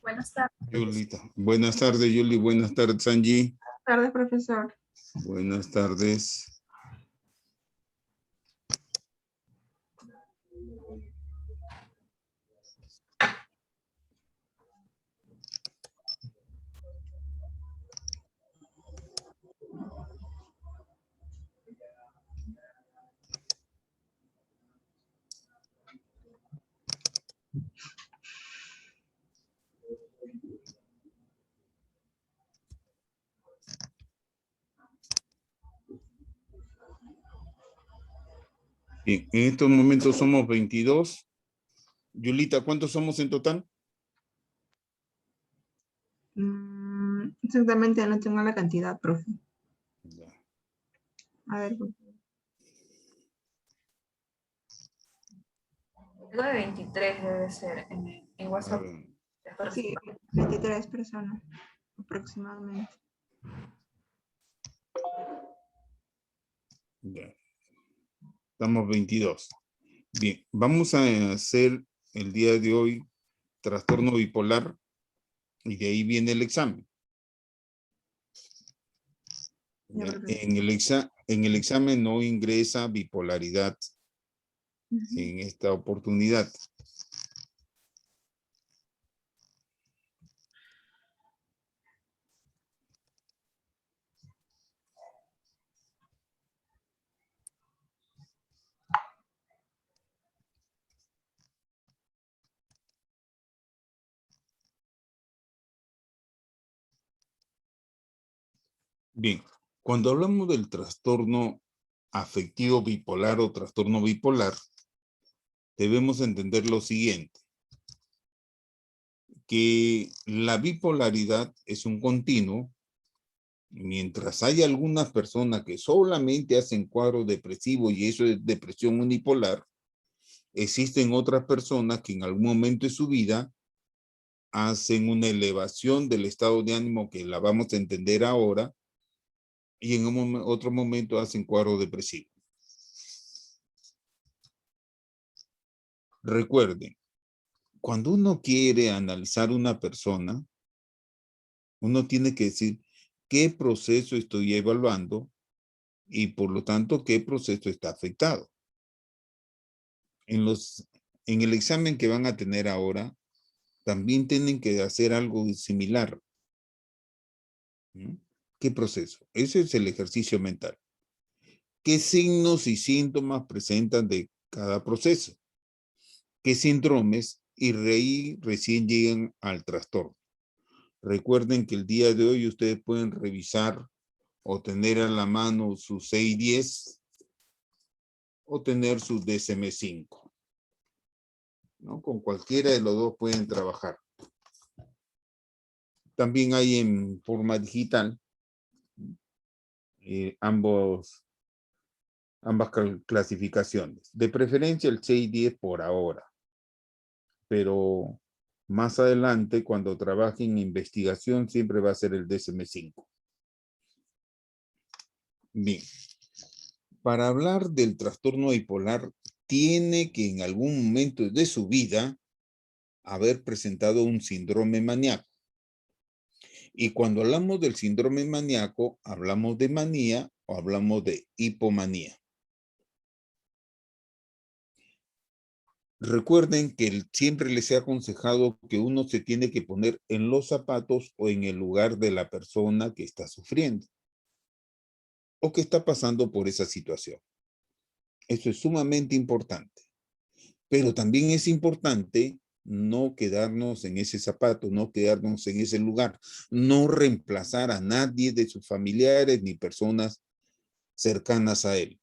Buenas tardes. Yulita. Buenas tardes, Yuli. Buenas tardes, Angie. Buenas tardes, profesor. Buenas tardes. Bien, en estos momentos somos 22. Yulita, ¿cuántos somos en total? Exactamente, no tengo la cantidad, profe. Ya. A ver. Algo de 23 debe ser en WhatsApp. Sí, 23 personas aproximadamente. Ya. Estamos 22. Bien, vamos a hacer el día de hoy trastorno bipolar y de ahí viene el examen. En el examen no ingresa bipolaridad en esta oportunidad. Bien, cuando hablamos del trastorno afectivo bipolar o trastorno bipolar, debemos entender lo siguiente, que la bipolaridad es un continuo, mientras hay algunas personas que solamente hacen cuadro depresivo y eso es depresión unipolar, existen otras personas que en algún momento de su vida hacen una elevación del estado de ánimo que la vamos a entender ahora y en otro momento hacen cuadro depresivo. Recuerden, cuando uno quiere analizar una persona, uno tiene que decir qué proceso estoy evaluando y por lo tanto qué proceso está afectado. En el examen que van a tener ahora, también tienen que hacer algo similar. ¿Qué proceso? Ese es el ejercicio mental. ¿Qué signos y síntomas presentan de cada proceso? ¿Qué síndromes? Y ahí recién llegan al trastorno. Recuerden que el día de hoy ustedes pueden revisar o tener a la mano su 6-10 o tener su DSM-5. ¿No? Con cualquiera de los dos pueden trabajar. También hay en forma digital ambas clasificaciones. De preferencia el 6-10 por ahora. Pero más adelante, cuando trabaje en investigación, siempre va a ser el DSM-5. Bien. Para hablar del trastorno bipolar, tiene que en algún momento de su vida haber presentado un síndrome maníaco. Y cuando hablamos del síndrome maníaco, hablamos de manía o hablamos de hipomanía. Recuerden que siempre les he aconsejado que uno se tiene que poner en los zapatos o en el lugar de la persona que está sufriendo o que está pasando por esa situación. Eso es sumamente importante. Pero también es importante no quedarnos en ese zapato, no quedarnos en ese lugar, no reemplazar a nadie de sus familiares ni personas cercanas a él.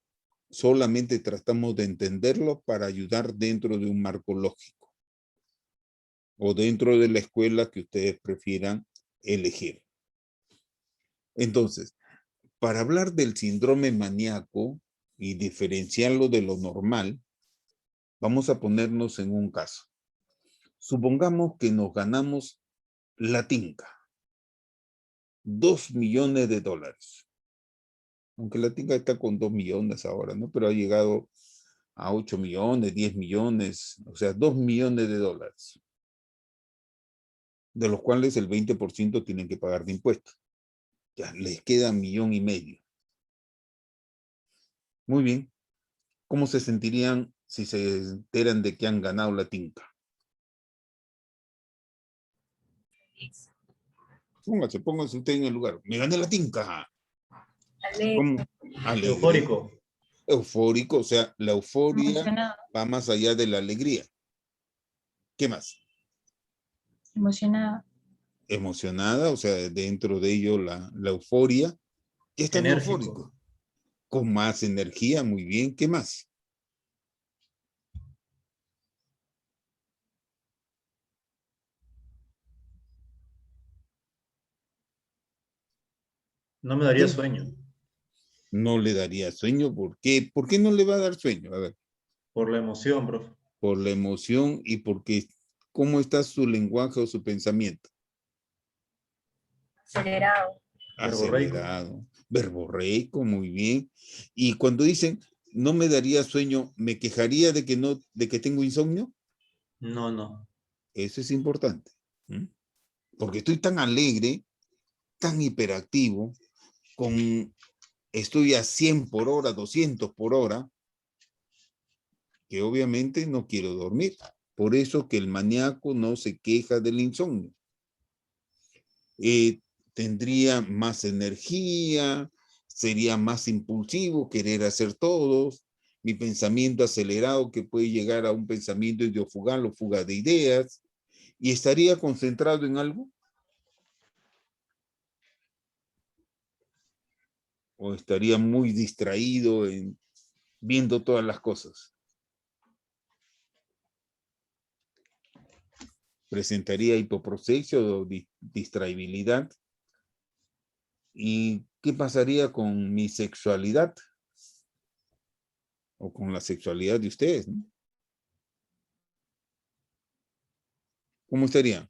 Solamente tratamos de entenderlo para ayudar dentro de un marco lógico o dentro de la escuela que ustedes prefieran elegir. Entonces, para hablar del síndrome maníaco y diferenciarlo de lo normal, vamos a ponernos en un caso. Supongamos que nos ganamos la tinca, $2 millones. Aunque la tinca está con 2 millones ahora, ¿no? Pero ha llegado a 8 millones, 10 millones, o sea, 2 millones de dólares. De los cuales el 20% tienen que pagar de impuestos. Ya les queda 1,5 millones. Muy bien. ¿Cómo se sentirían si se enteran de que han ganado la tinca? Póngase usted en el lugar. Me gané la tinca. ¿Cómo? Alegre, Alegre. Eufórico. Eufórico, o sea, la euforia emocionado, va más allá de la alegría. ¿Qué más? emocionado, Emocionada, o sea, dentro de ello la euforia. Ya están Enérgico. eufóricos. Con más energía, muy bien. ¿Qué más? No me daría Sí. sueño. No le daría sueño. ¿Por qué? ¿Por qué no le va a dar sueño? A ver, Por la emoción, profe. por la emoción y porque cómo está su lenguaje o su pensamiento. acelerado, Verborreico. Acelerado, verborreico, muy bien. Y cuando dicen, no me daría sueño, ¿me quejaría de que no, de que tengo insomnio? No, no. Eso es importante. ¿Mm? Porque estoy tan alegre, tan hiperactivo, estoy a 100 por hora, 200 por hora, que obviamente no quiero dormir. Por eso que el maníaco no se queja del insomnio. Tendría más energía, sería más impulsivo, querer hacer todos, mi pensamiento acelerado que puede llegar a un pensamiento ideofugal o fuga de ideas, y estaría concentrado en algo. O estaría muy distraído en viendo todas las cosas. Presentaría hipoprosexio o distraibilidad. ¿Y qué pasaría con mi sexualidad? O con la sexualidad de ustedes, ¿no? ¿Cómo estaría?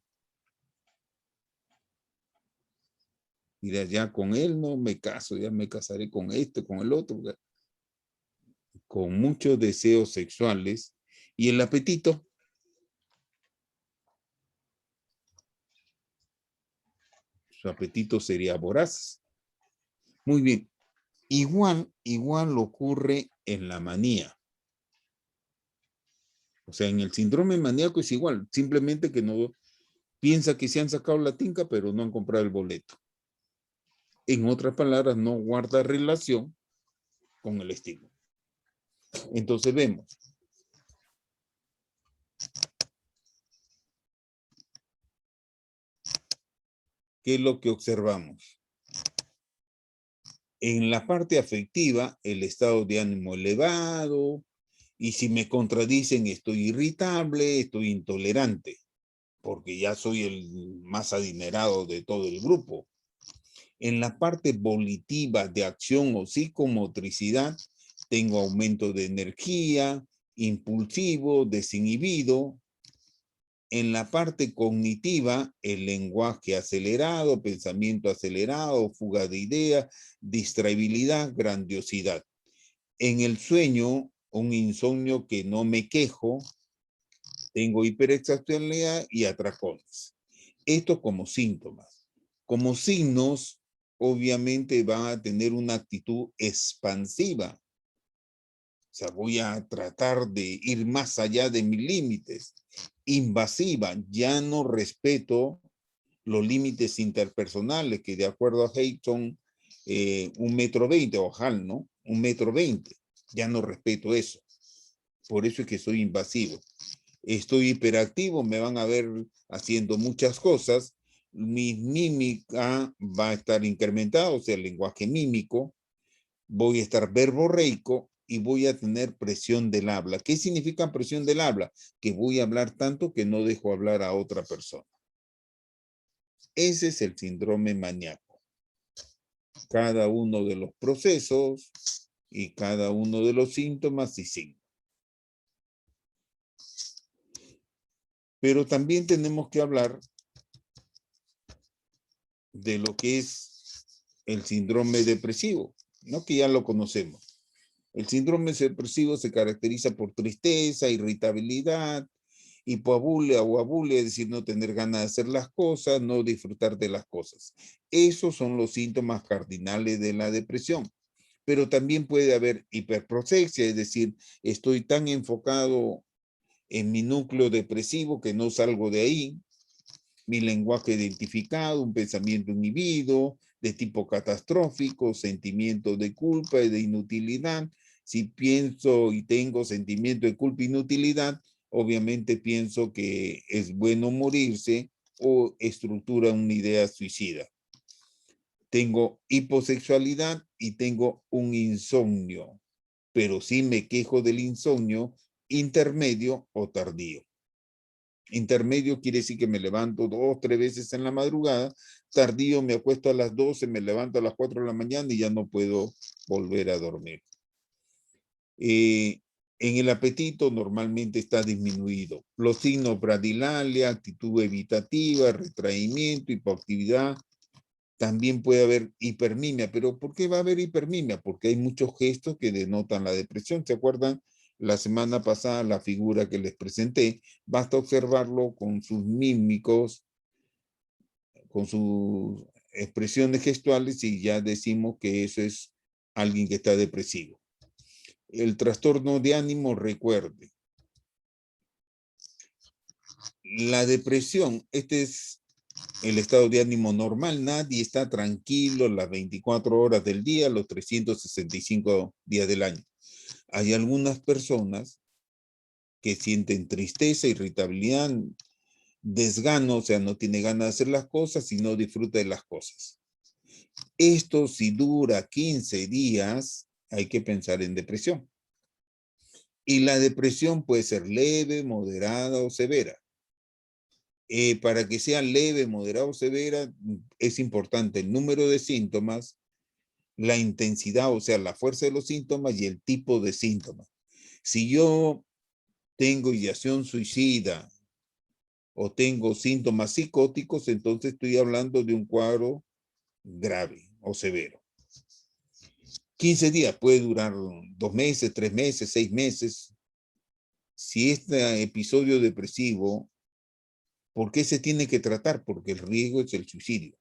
Dirá, ya con él no me caso, ya me casaré con este, con el otro. Con muchos deseos sexuales. ¿Y el apetito? Su apetito sería voraz. Muy bien. Igual ocurre en la manía. O sea, en el síndrome maníaco es igual, simplemente que no piensa que se han sacado la tinca, pero no han comprado el boleto. En otras palabras, no guarda relación con el estímulo. Entonces vemos. ¿Qué es lo que observamos? En la parte afectiva, el estado de ánimo elevado, y si me contradicen, estoy irritable, estoy intolerante, porque ya soy el más adinerado de todo el grupo. En la parte volitiva de acción o psicomotricidad, tengo aumento de energía, impulsivo, desinhibido. En la parte cognitiva, el lenguaje acelerado, pensamiento acelerado, fuga de ideas, distraibilidad, grandiosidad. En el sueño, un insomnio que no me quejo, tengo hiperexcitabilidad y atracones. Esto como síntomas. Como signos, obviamente van a tener una actitud expansiva. O sea, voy a tratar de ir más allá de mis límites. Invasiva, ya no respeto los límites interpersonales, que de acuerdo a Haidt son 1,20 m, o Hall, ¿no? 1,20 m. Ya no respeto eso. Por eso es que soy invasivo. Estoy hiperactivo, me van a ver haciendo muchas cosas. Mi mímica va a estar incrementada, o sea, el lenguaje mímico. Voy a estar verborreico y voy a tener presión del habla. ¿Qué significa presión del habla? Que voy a hablar tanto que no dejo hablar a otra persona. Ese es el síndrome maníaco. Cada uno de los procesos y cada uno de los síntomas y signos. Pero también tenemos que hablar de lo que es el síndrome depresivo. ¿no? Que ya lo conocemos. El síndrome depresivo se caracteriza por tristeza, irritabilidad, hipoabulia o abulia, es decir, no tener ganas de hacer las cosas, no disfrutar de las cosas. Esos son los síntomas cardinales de la depresión. Pero también puede haber hiperprosexia, es decir, estoy tan enfocado en mi núcleo depresivo que no salgo de ahí, mi lenguaje identificado, un pensamiento inhibido, de tipo catastrófico, sentimientos de culpa y de inutilidad. Si pienso y tengo sentimiento de culpa e inutilidad, obviamente pienso que es bueno morirse o estructura una idea suicida. Tengo hiposexualidad y tengo un insomnio, pero sí me quejo del insomnio intermedio o tardío. Intermedio quiere decir que me levanto 2 o 3 veces en la madrugada. Tardío me acuesto a las 12, me levanto a las 4 de la mañana y ya no puedo volver a dormir. En el apetito normalmente está disminuido. Los signos bradilalia, actitud evitativa, retraimiento, hipoactividad. También puede haber hipermimia. ¿Pero por qué va a haber hipermimia? Porque hay muchos gestos que denotan la depresión. ¿Se acuerdan? La semana pasada la figura que les presenté, basta observarlo con sus mímicos, con sus expresiones gestuales y ya decimos que eso es alguien que está depresivo. El trastorno de ánimo, recuerde. La depresión, este es el estado de ánimo normal, nadie está tranquilo las 24 horas del día, los 365 días del año. Hay algunas personas que sienten tristeza, irritabilidad, desgano, o sea, no tiene ganas de hacer las cosas y no disfruta de las cosas. Esto si dura 15 días, hay que pensar en depresión. Y la depresión puede ser leve, moderada o severa. Para que sea leve, moderada o severa, es importante el número de síntomas, la intensidad, o sea, la fuerza de los síntomas y el tipo de síntomas. Si yo tengo ideación suicida o tengo síntomas psicóticos, entonces estoy hablando de un cuadro grave o severo. 15 días puede durar 2 meses, 3 meses, 6 meses. Si este episodio depresivo, ¿por qué se tiene que tratar? Porque el riesgo es el suicidio.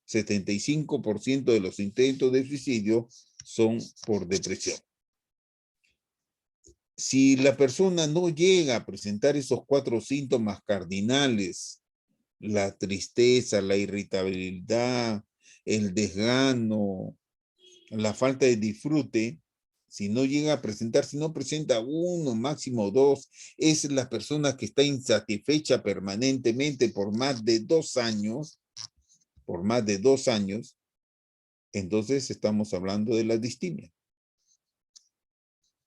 75% de los intentos de suicidio son por depresión. Si la persona no llega a presentar esos 4 síntomas cardinales, la tristeza, la irritabilidad, el desgano, la falta de disfrute, si no llega a presentar, si no presenta 1, máximo 2, es la persona que está insatisfecha permanentemente por más de 2 años, entonces estamos hablando de la distimia.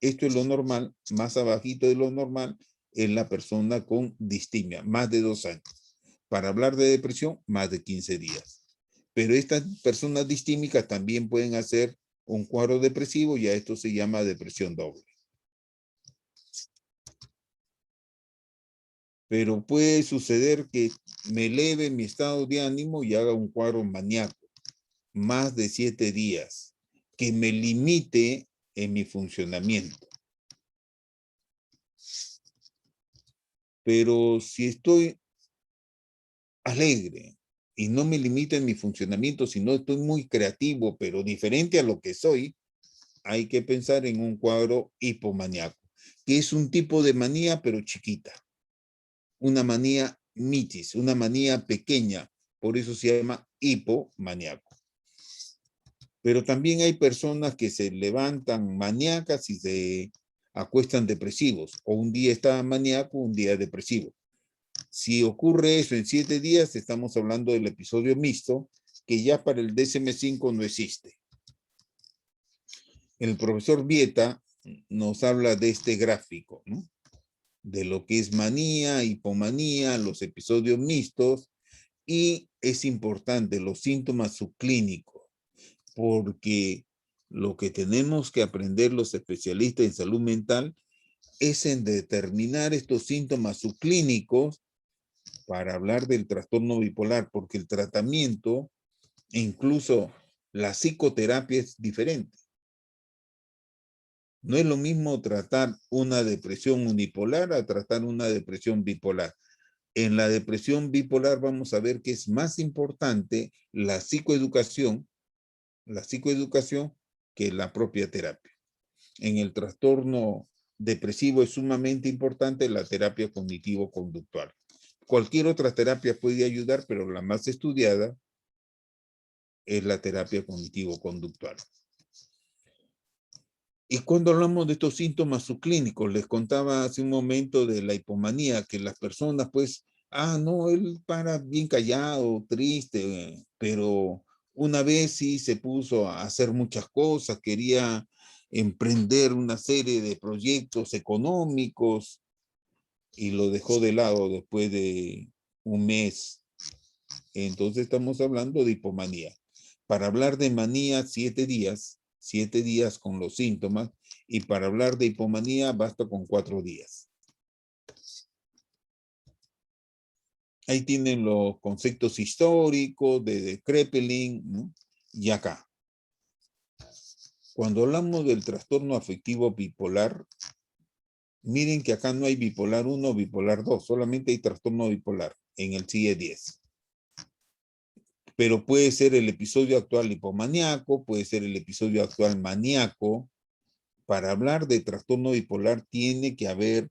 Esto es lo normal, más abajito de lo normal es la persona con distimia, más de 2 años. Para hablar de depresión, más de 15 días. Pero estas personas distímicas también pueden hacer un cuadro depresivo y a esto se llama depresión doble. Pero puede suceder que me eleve mi estado de ánimo y haga un cuadro maníaco, más de 7 días, que me limite en mi funcionamiento. Pero si estoy alegre y no me limita en mi funcionamiento, sino estoy muy creativo, pero diferente a lo que soy, hay que pensar en un cuadro hipomaníaco, que es un tipo de manía, pero chiquita. Una manía mitis, una manía pequeña, por eso se llama hipomaníaco. Pero también hay personas que se levantan maníacas y se acuestan depresivos, o un día está maníaco, un día depresivo. Si ocurre eso en 7 días, estamos hablando del episodio mixto, que ya para el DSM-5 no existe. El profesor Vieta nos habla de este gráfico, ¿no? De lo que es manía, hipomanía, los episodios mixtos, y es importante los síntomas subclínicos, porque lo que tenemos que aprender los especialistas en salud mental es en determinar estos síntomas subclínicos para hablar del trastorno bipolar, porque el tratamiento, incluso la psicoterapia es diferente. No es lo mismo tratar una depresión unipolar a tratar una depresión bipolar. En la depresión bipolar vamos a ver que es más importante la psicoeducación que la propia terapia. En el trastorno depresivo es sumamente importante la terapia cognitivo-conductual. Cualquier otra terapia puede ayudar, pero la más estudiada es la terapia cognitivo-conductual. Y cuando hablamos de estos síntomas subclínicos, les contaba hace un momento de la hipomanía, que las personas pues, no, él para bien callado, triste, pero una vez sí se puso a hacer muchas cosas, quería emprender una serie de proyectos económicos y lo dejó de lado después de un mes. Entonces estamos hablando de hipomanía. Para hablar de manía, 7 días con los síntomas, y para hablar de hipomanía basta con 4 días. Ahí tienen los conceptos históricos de Kraepelin, ¿no? Y acá. Cuando hablamos del trastorno afectivo bipolar, miren que acá no hay bipolar 1 o bipolar 2, solamente hay trastorno bipolar en el CIE-10. Pero puede ser el episodio actual hipomaníaco, puede ser el episodio actual maníaco. Para hablar de trastorno bipolar tiene que haber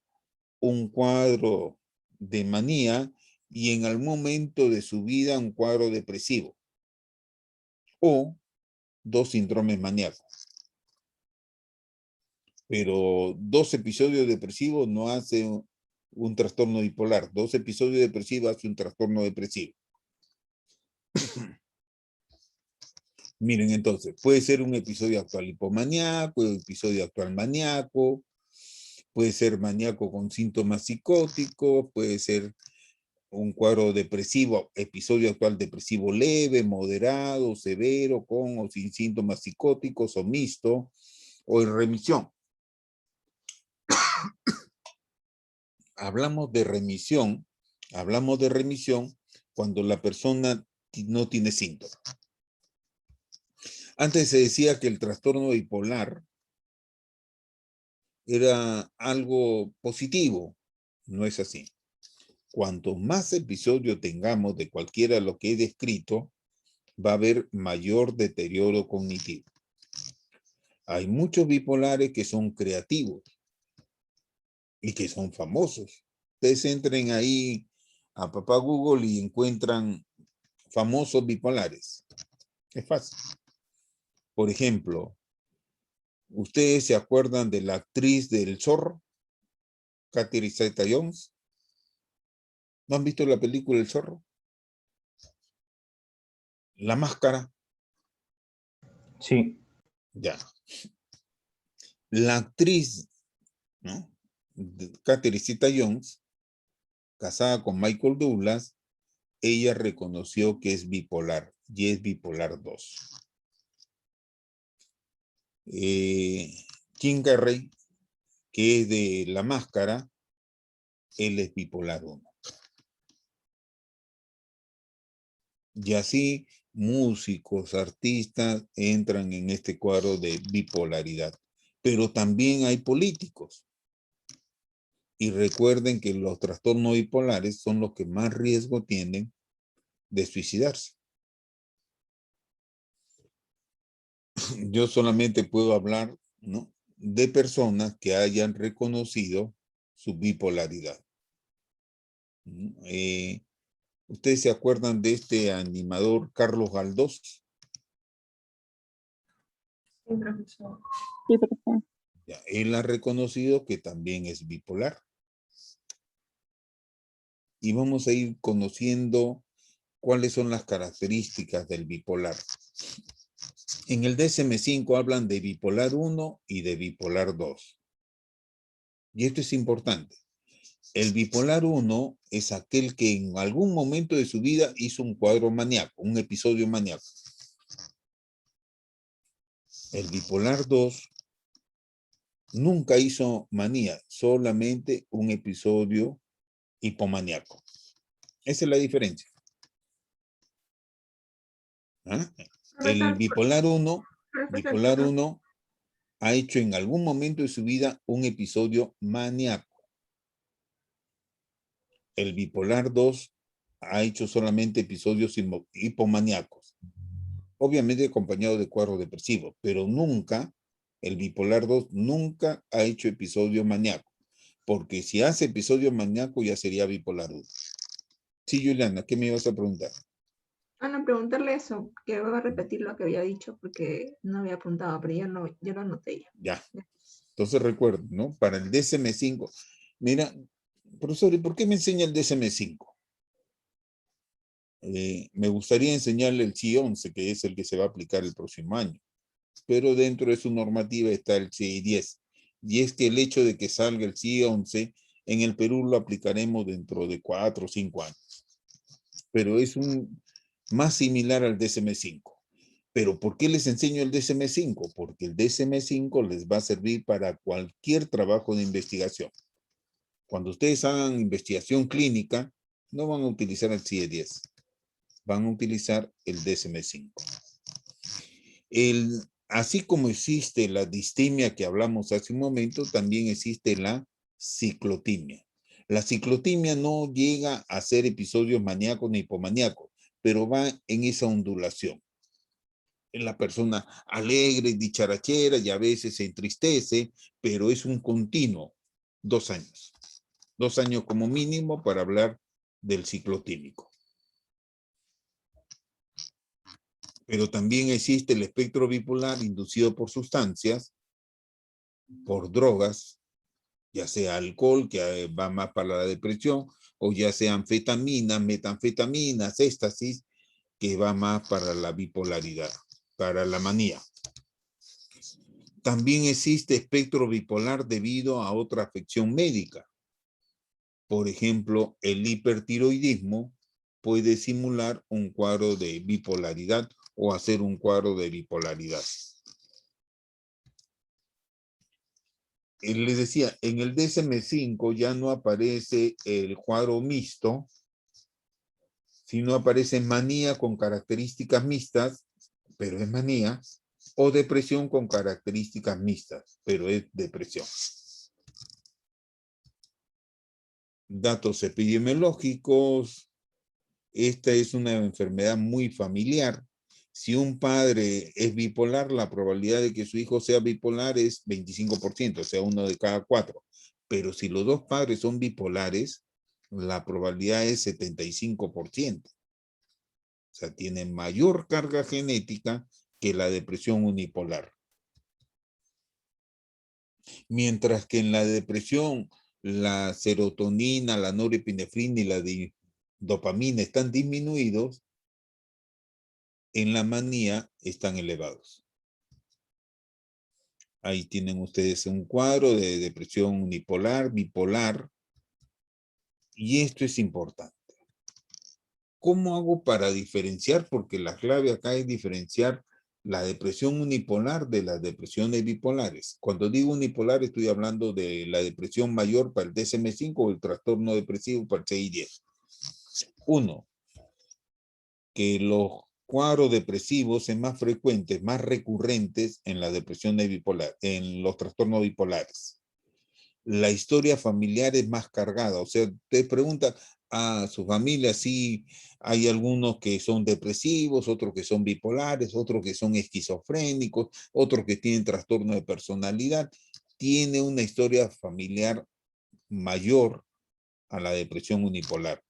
un cuadro de manía y en algún momento de su vida un cuadro depresivo o 2 síndromes maníacos. Pero 2 episodios depresivos no hace un trastorno bipolar. 2 episodios depresivos hace un trastorno depresivo. Miren, entonces, puede ser un episodio actual hipomaníaco, un episodio actual maníaco, puede ser maníaco con síntomas psicóticos, puede ser un cuadro depresivo, episodio actual depresivo leve, moderado, severo, con o sin síntomas psicóticos o mixto, o en remisión. Hablamos de remisión cuando la persona no tiene síntomas. Antes se decía que el trastorno bipolar era algo positivo. No es así. Cuanto más episodios tengamos de cualquiera de lo que he descrito, va a haber mayor deterioro cognitivo. Hay muchos bipolares que son creativos y que son famosos. Ustedes entren ahí a papá Google y encuentran famosos bipolares. Es fácil. Por ejemplo, ¿ustedes se acuerdan de la actriz del Zorro? Catherine Zeta-Jones. ¿No han visto la película El Zorro? La Máscara. Sí. Ya. La actriz, ¿no? Catherine Zeta-Jones, casada con Michael Douglas, ella reconoció que es bipolar y es bipolar 2. Jim Carrey, que es de La Máscara, él es bipolar 1. Y así músicos, artistas entran en este cuadro de bipolaridad. Pero también hay políticos. Y recuerden que los trastornos bipolares son los que más riesgo tienen de suicidarse. Yo solamente puedo hablar, ¿no?, de personas que hayan reconocido su bipolaridad. ¿Ustedes se acuerdan de este animador Carlos Galdós? Sí, profesor. Sí, profesor. Ya, él ha reconocido que también es bipolar. Y vamos a ir conociendo cuáles son las características del bipolar. En el DSM-5 hablan de bipolar 1 y de bipolar 2. Y esto es importante. El bipolar 1 es aquel que en algún momento de su vida hizo un cuadro maníaco, un episodio maníaco. El bipolar 2 nunca hizo manía, solamente un episodio hipomaníaco. Esa es la diferencia. ¿Ah? El Profesor, bipolar 1, profesor, bipolar 1 ha hecho en algún momento de su vida un episodio maníaco. El bipolar 2 ha hecho solamente episodios hipomaníacos, obviamente acompañado de cuadros depresivos, pero nunca, el bipolar 2 nunca ha hecho episodio maníaco, porque si hace episodio maníaco ya sería bipolar 1. Sí, Juliana, ¿qué me ibas a preguntar? No, preguntarle eso, que voy a repetir lo que había dicho porque no había apuntado, pero ya lo anoté ya. Ya. Entonces recuerden, ¿no? Para el DSM-5, mira, profesor, ¿y por qué me enseña el DSM-5? Me gustaría enseñarle el CI-11, que es el que se va a aplicar el próximo año, pero dentro de su normativa está el CI-10, y es que el hecho de que salga el CI-11, en el Perú lo aplicaremos dentro de 4 o 5 años, pero es más similar al DSM-5. ¿Pero por qué les enseño el DSM-5? Porque el DSM-5 les va a servir para cualquier trabajo de investigación. Cuando ustedes hagan investigación clínica, no van a utilizar el CIE-10, van a utilizar el DSM-5. Así como existe la distimia que hablamos hace un momento, también existe la ciclotimia. La ciclotimia no llega a ser episodios maníacos ni hipomaníacos, pero va en esa ondulación. En la persona alegre, dicharachera, y a veces se entristece, pero es un continuo, 2 años. 2 años como mínimo para hablar del ciclotímico. Pero también existe el espectro bipolar inducido por sustancias, por drogas, ya sea alcohol, que va más para la depresión, o ya sea anfetaminas, metanfetaminas, éxtasis, que va más para la bipolaridad, para la manía. También existe espectro bipolar debido a otra afección médica. Por ejemplo, el hipertiroidismo puede simular un cuadro de bipolaridad o hacer un cuadro de bipolaridad. Les decía, en el DSM-5 ya no aparece el cuadro mixto, sino aparece manía con características mixtas, pero es manía, o depresión con características mixtas, pero es depresión. Datos epidemiológicos. Esta es una enfermedad muy familiar. Si un padre es bipolar, la probabilidad de que su hijo sea bipolar es 25%, o sea, 1 de cada 4. Pero si los dos padres son bipolares, la probabilidad es 75%. O sea, tiene mayor carga genética que la depresión unipolar. Mientras que en la depresión, la serotonina, la norepinefrina y la dopamina están disminuidos, en la manía están elevados. Ahí tienen ustedes un cuadro de depresión unipolar, bipolar, y esto es importante. ¿Cómo hago para diferenciar? Porque la clave acá es diferenciar la depresión unipolar de las depresiones bipolares. Cuando digo unipolar estoy hablando de la depresión mayor para el DSM-5 o el trastorno depresivo para el CI-10. 1. Que los cuadros depresivos son más frecuentes, más recurrentes en la depresión bipolar, en los trastornos bipolares. La historia familiar es más cargada, o sea, te pregunta a su familia si hay algunos que son depresivos, otros que son bipolares, otros que son esquizofrénicos, otros que tienen trastorno de personalidad. Tiene una historia familiar mayor a la depresión unipolar.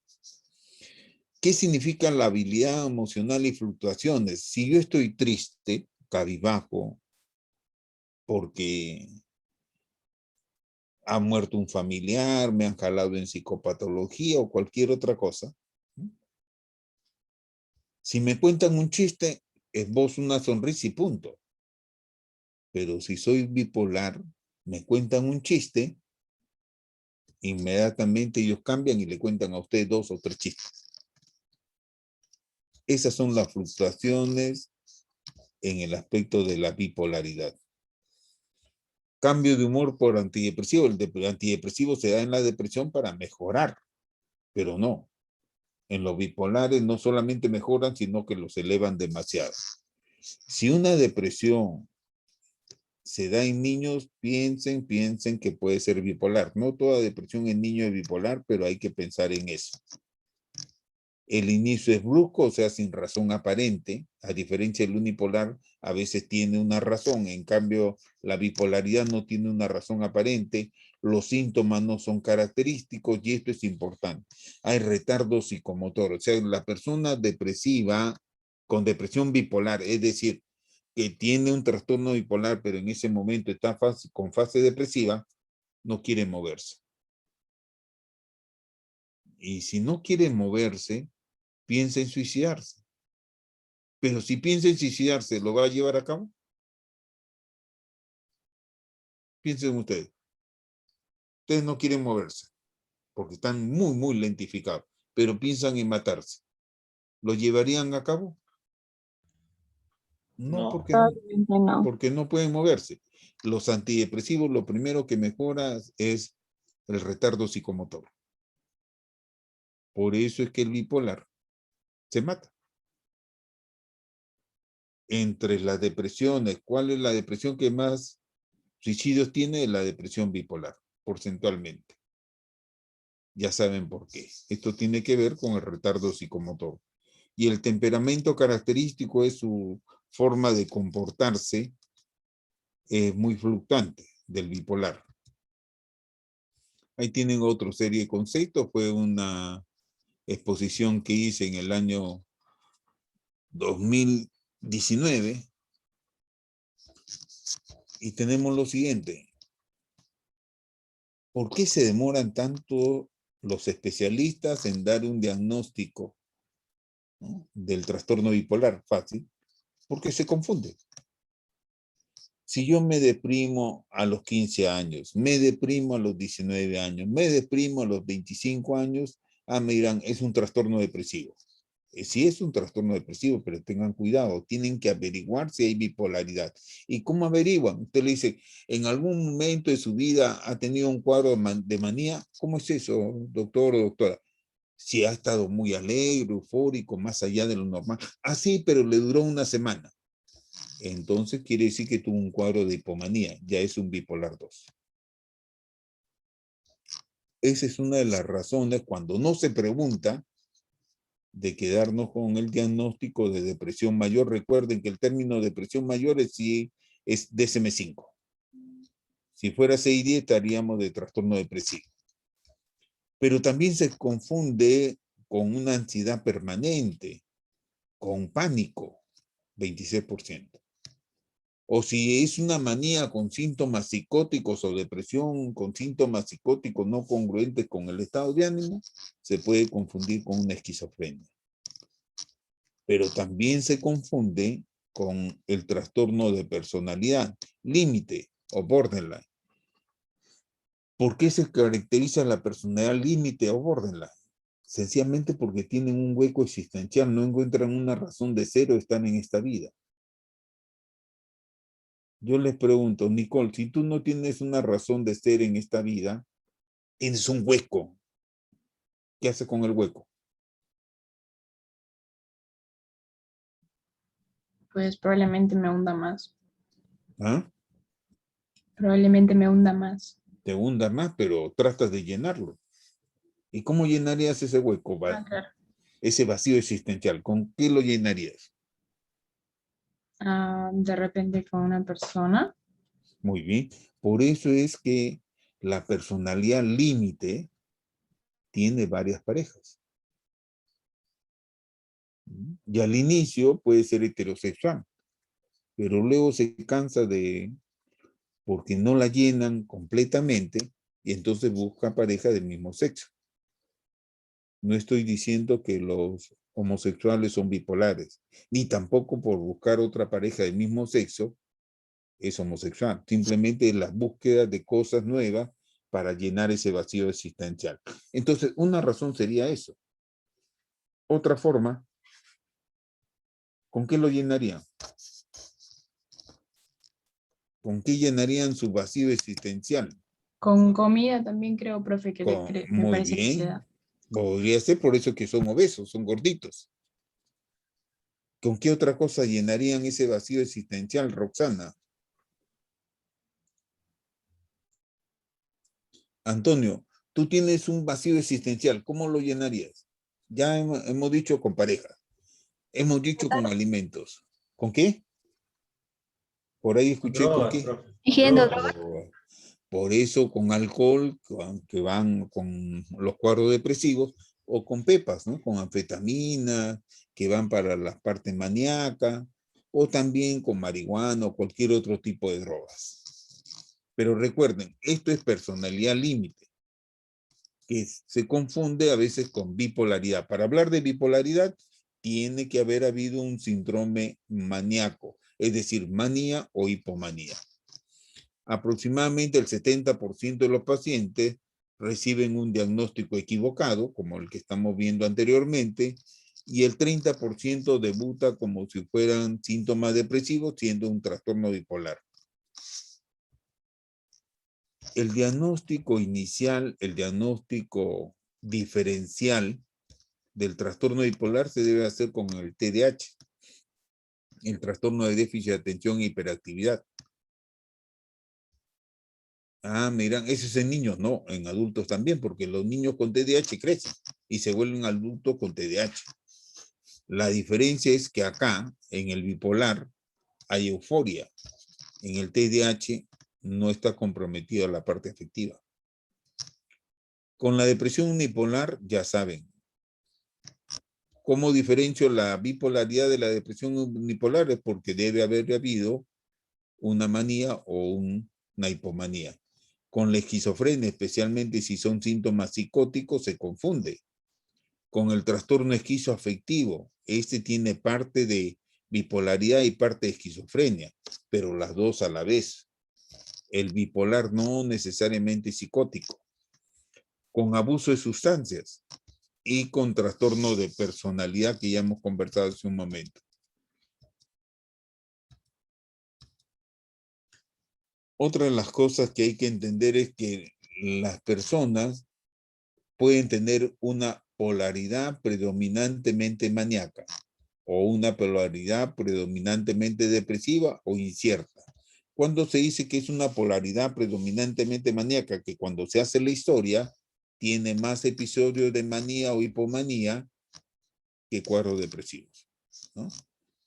¿Qué significa la habilidad emocional y fluctuaciones? Si yo estoy triste, cabizbajo, porque ha muerto un familiar, me han jalado en psicopatología o cualquier otra cosa. Si me cuentan un chiste, esbozo una sonrisa y punto. Pero si soy bipolar, me cuentan un chiste, inmediatamente ellos cambian y le cuentan a usted 2 o 3 chistes. Esas son las fluctuaciones en el aspecto de la bipolaridad. Cambio de humor por antidepresivo. El antidepresivo se da en la depresión para mejorar, pero no. En los bipolares no solamente mejoran, sino que los elevan demasiado. Si una depresión se da en niños, piensen que puede ser bipolar. No toda depresión en niños es bipolar, pero hay que pensar en eso. El inicio es brusco, o sea, sin razón aparente. A diferencia del unipolar, a veces tiene una razón. En cambio, la bipolaridad no tiene una razón aparente. Los síntomas no son característicos y esto es importante. Hay retardo psicomotor. O sea, la persona depresiva con depresión bipolar, es decir, que tiene un trastorno bipolar, pero en ese momento está con fase depresiva, no quiere moverse. Y si no quiere moverse, piensa en suicidarse. Pero si piensa en suicidarse, ¿lo va a llevar a cabo? Piensen ustedes. Ustedes no quieren moverse, porque están muy lentificados, pero piensan en matarse. ¿Lo llevarían a cabo? No, No. porque no, Probablemente no. porque no pueden moverse. Los antidepresivos, lo primero que mejora es el retardo psicomotor. Por eso es que el bipolar se mata. Entre las depresiones, ¿cuál es la depresión que más suicidios tiene? La depresión bipolar, porcentualmente. Ya saben por qué. Esto tiene que ver con el retardo psicomotor. Y el temperamento característico es su forma de comportarse muy fluctuante del bipolar. Ahí tienen otra serie de conceptos. Fue una exposición que hice en el año 2019. Y tenemos lo siguiente. ¿Por qué se demoran tanto los especialistas en dar un diagnóstico, ¿no?, del trastorno bipolar? Fácil. Porque se confunde. Si yo me deprimo a los 15 años, me deprimo a los 19 años, me deprimo a los 25 años, me dirán, es un trastorno depresivo. Sí es un trastorno depresivo, pero tengan cuidado, tienen que averiguar si hay bipolaridad. ¿Y cómo averiguan? Usted le dice, en algún momento de su vida ha tenido un cuadro de manía. ¿Cómo es eso, doctor o doctora? Si ha estado muy alegre, eufórico, más allá de lo normal. Sí, pero le duró una semana. Entonces quiere decir que tuvo un cuadro de hipomanía, ya es un bipolar 2. Esa es una de las razones cuando no se pregunta de quedarnos con el diagnóstico de depresión mayor. Recuerden que el término depresión mayor es DSM-5. Si fuera 6-10 estaríamos de trastorno depresivo. Pero también se confunde con una ansiedad permanente, con pánico, 26%. O si es una manía con síntomas psicóticos o depresión con síntomas psicóticos no congruentes con el estado de ánimo, se puede confundir con una esquizofrenia. Pero también se confunde con el trastorno de personalidad, límite o borderline. ¿Por qué se caracteriza la personalidad límite o borderline? Sencillamente porque tienen un hueco existencial, no encuentran una razón de ser o están en esta vida. Yo les pregunto, Nicole, si tú no tienes una razón de ser en esta vida, tienes un hueco. ¿Qué haces con el hueco? Pues probablemente me hunda más. ¿Ah? Probablemente me hunda más. Te hundas más, pero tratas de llenarlo. ¿Y cómo llenarías ese hueco? Claro. Ese vacío existencial, ¿con qué lo llenarías? De repente con una persona. Muy bien. Por eso es que la personalidad límite tiene varias parejas. Y al inicio puede ser heterosexual, pero luego se cansa porque no la llenan completamente y entonces busca pareja del mismo sexo. No estoy diciendo que los homosexuales son bipolares, ni tampoco por buscar otra pareja del mismo sexo es homosexual. Simplemente es la búsqueda de cosas nuevas para llenar ese vacío existencial. Entonces, una razón sería eso. Otra forma, ¿con qué lo llenarían? ¿Con qué llenarían su vacío existencial? Con comida también creo, profe, que me Muy parece que se bien. da. Podría ser por eso que son obesos, son gorditos. ¿Con qué otra cosa llenarían ese vacío existencial, Roxana? Antonio, tú tienes un vacío existencial, ¿cómo lo llenarías? Ya hemos dicho con pareja, hemos dicho con alimentos. ¿Con qué? Por ahí escuché con Drogas, qué. profe. Ingiriendo Drogas. Por eso con alcohol, que van con los cuadros depresivos, o con pepas, ¿no? Con anfetamina, que van para la parte maníaca, o también con marihuana o cualquier otro tipo de drogas. Pero recuerden, esto es personalidad límite, que se confunde a veces con bipolaridad. Para hablar de bipolaridad, tiene que haber habido un síndrome maníaco, es decir, manía o hipomanía. Aproximadamente el 70% de los pacientes reciben un diagnóstico equivocado, como el que estamos viendo anteriormente, y el 30% debuta como si fueran síntomas depresivos, siendo un trastorno bipolar. El diagnóstico inicial, el diagnóstico diferencial del trastorno bipolar se debe hacer con el TDAH, el trastorno de déficit de atención e hiperactividad. Ah, miran, eso es en niños, no, en adultos también, porque los niños con TDAH crecen y se vuelven adultos con TDAH. La diferencia es que acá, en el bipolar, hay euforia. En el TDAH no está comprometida la parte afectiva. Con la depresión unipolar, ya saben. ¿Cómo diferencio la bipolaridad de la depresión unipolar? Es porque debe haber habido una manía o una hipomanía. Con la esquizofrenia, especialmente si son síntomas psicóticos, se confunde. Con el trastorno esquizoafectivo, este tiene parte de bipolaridad y parte de esquizofrenia, pero las dos a la vez. El bipolar no necesariamente psicótico. Con abuso de sustancias y con trastorno de personalidad que ya hemos conversado hace un momento. Otra de las cosas que hay que entender es que las personas pueden tener una polaridad predominantemente maníaca o una polaridad predominantemente depresiva o incierta. Cuando se dice que es una polaridad predominantemente maníaca, que cuando se hace la historia tiene más episodios de manía o hipomanía que cuadros depresivos, ¿no?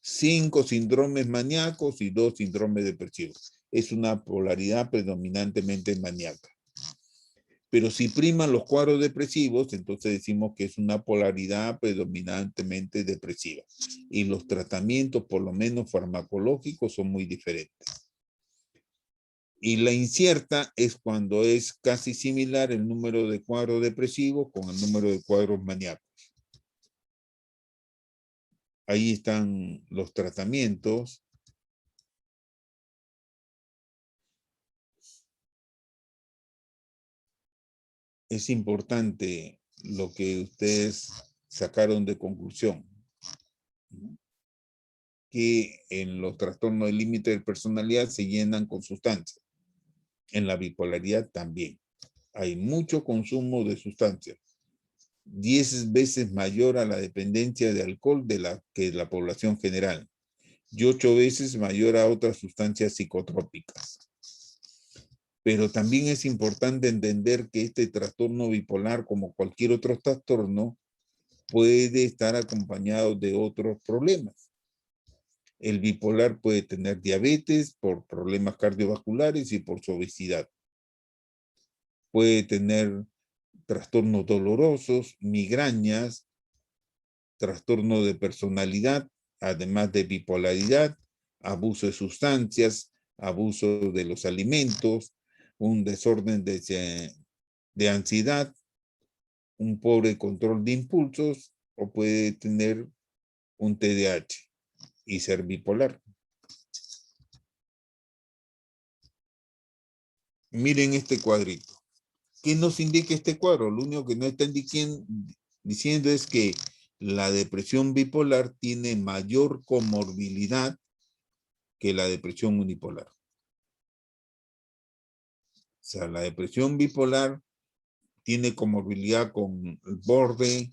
5 síndromes maníacos y 2 síndromes depresivos. Es una polaridad predominantemente maníaca. Pero si priman los cuadros depresivos, entonces decimos que es una polaridad predominantemente depresiva. Y los tratamientos, por lo menos farmacológicos, son muy diferentes. Y la incierta es cuando es casi similar el número de cuadros depresivos con el número de cuadros maníacos. Ahí están los tratamientos. Es importante lo que ustedes sacaron de conclusión, que en los trastornos del límite de personalidad se llenan con sustancias. En la bipolaridad también. Hay mucho consumo de sustancias. 10 veces mayor a la dependencia de alcohol que la población general. Y 8 veces mayor a otras sustancias psicotrópicas. Pero también es importante entender que este trastorno bipolar, como cualquier otro trastorno, puede estar acompañado de otros problemas. El bipolar puede tener diabetes por problemas cardiovasculares y por su obesidad. Puede tener trastornos dolorosos, migrañas, trastorno de personalidad, además de bipolaridad, abuso de sustancias, abuso de los alimentos, un desorden de ansiedad, un pobre control de impulsos, o puede tener un TDAH y ser bipolar. Miren este cuadrito. ¿Qué nos indica este cuadro? Lo único que nos está diciendo es que la depresión bipolar tiene mayor comorbilidad que la depresión unipolar. O sea, la depresión bipolar tiene comorbilidad con el borde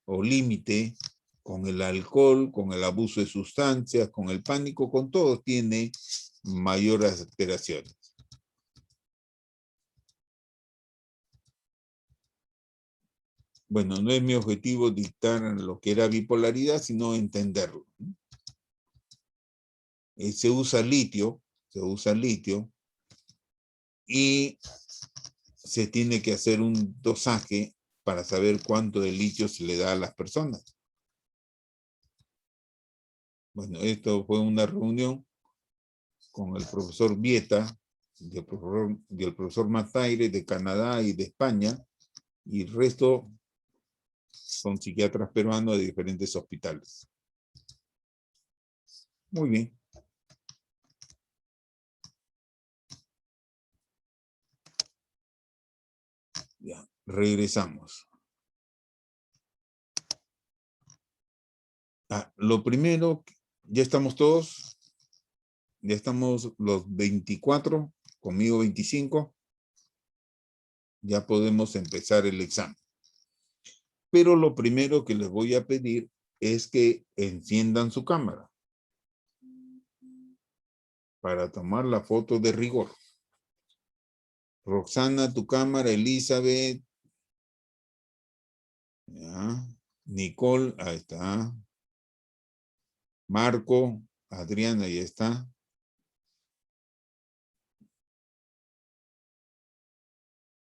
o límite, con el alcohol, con el abuso de sustancias, con el pánico, con todo tiene mayores alteraciones. Bueno, no es mi objetivo dictar lo que era bipolaridad, sino entenderlo. Se usa litio y se tiene que hacer un dosaje para saber cuánto de litio se le da a las personas. Bueno, esto fue una reunión con el profesor Vieta, y el profesor Mataire de Canadá y de España, y el resto son psiquiatras peruanos de diferentes hospitales. Muy bien. Ya, regresamos. Lo primero, ya estamos todos, ya estamos los 24, conmigo 25, ya podemos empezar el examen. Pero lo primero que les voy a pedir es que enciendan su cámara para tomar la foto de rigor. Roxana, tu cámara, Elizabeth, ya. Nicole, ahí está. Marco, Adriana, ahí está.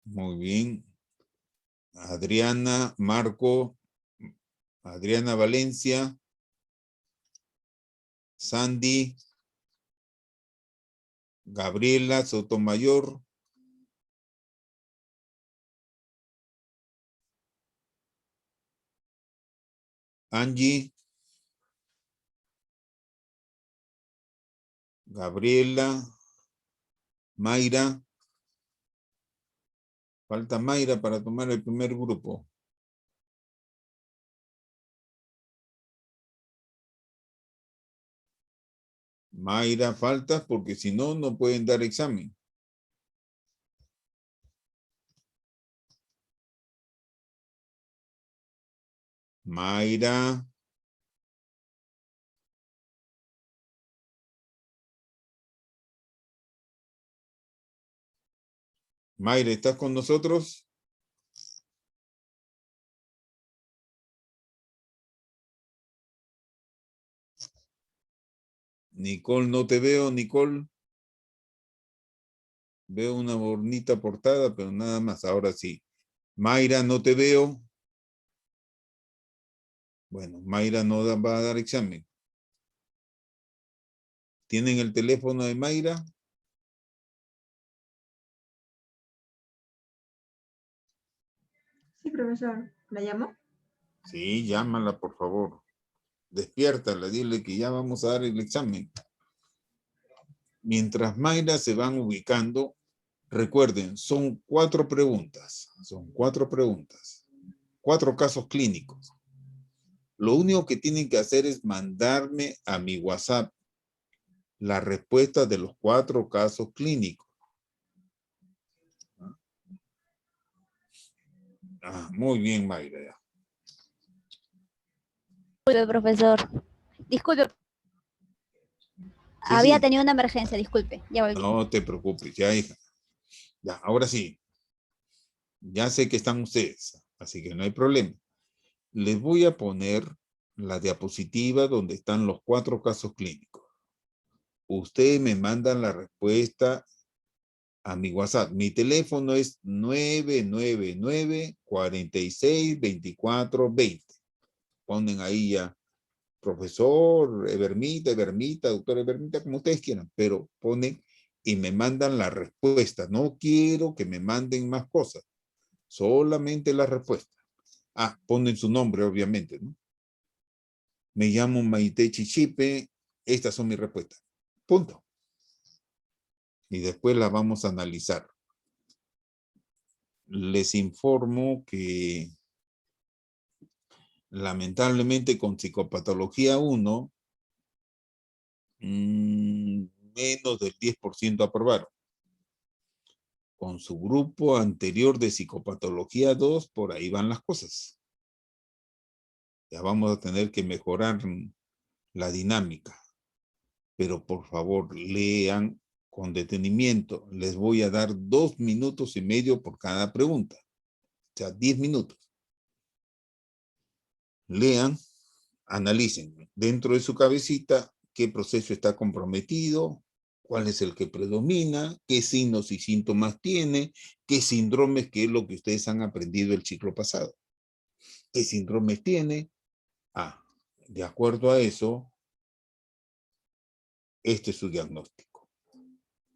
Muy bien. Adriana, Marco, Adriana Valencia, Sandy, Gabriela Sotomayor, Angie, Gabriela, Mayra. Falta Mayra para tomar el primer grupo. Mayra falta porque si no, no pueden dar examen. Mayra. Mayra, ¿estás con nosotros? Nicole, no te veo, Nicole. Veo una bonita portada, pero nada más, ahora sí. Mayra, no te veo. Bueno, Mayra no va a dar examen. ¿Tienen el teléfono de Mayra? Sí, profesor. ¿La llamo? Sí, llámala, por favor. Despiértala, dile que ya vamos a dar el examen. Mientras Mayra se van ubicando, recuerden, son 4 preguntas. Son 4 preguntas. 4 casos clínicos. Lo único que tienen que hacer es mandarme a mi WhatsApp la respuesta de los 4 casos clínicos. Muy bien, Mayra. Ya. Disculpe, profesor. Disculpe. Sí, Había sí. tenido una emergencia, disculpe. Ya volví. No te preocupes, ya, hija. Ya, ahora sí. Ya sé que están ustedes, así que no hay problema. Les voy a poner la diapositiva donde están los 4 casos clínicos. Ustedes me mandan la respuesta a mi WhatsApp. Mi teléfono es 999-462420. Ponen ahí ya, profesor Evermita, doctor Evermita, como ustedes quieran, pero ponen y me mandan la respuesta. No quiero que me manden más cosas, solamente la respuesta. Ponen su nombre, obviamente, ¿no? Me llamo Maite Chichipe, estas son mis respuestas. Punto. Y después las vamos a analizar. Les informo que lamentablemente con psicopatología 1, menos del 10% aprobaron. Con su grupo anterior de psicopatología 2, por ahí van las cosas. Ya vamos a tener que mejorar la dinámica. Pero por favor, lean con detenimiento. Les voy a dar 2 minutos y medio por cada pregunta. O sea, 10 minutos. lean, analicen dentro de su cabecita qué proceso está comprometido, cuál es el que predomina, qué signos y síntomas tiene, qué síndromes, qué es lo que ustedes han aprendido el ciclo pasado. ¿Qué síndromes tiene? Ah, de acuerdo a eso, este es su diagnóstico.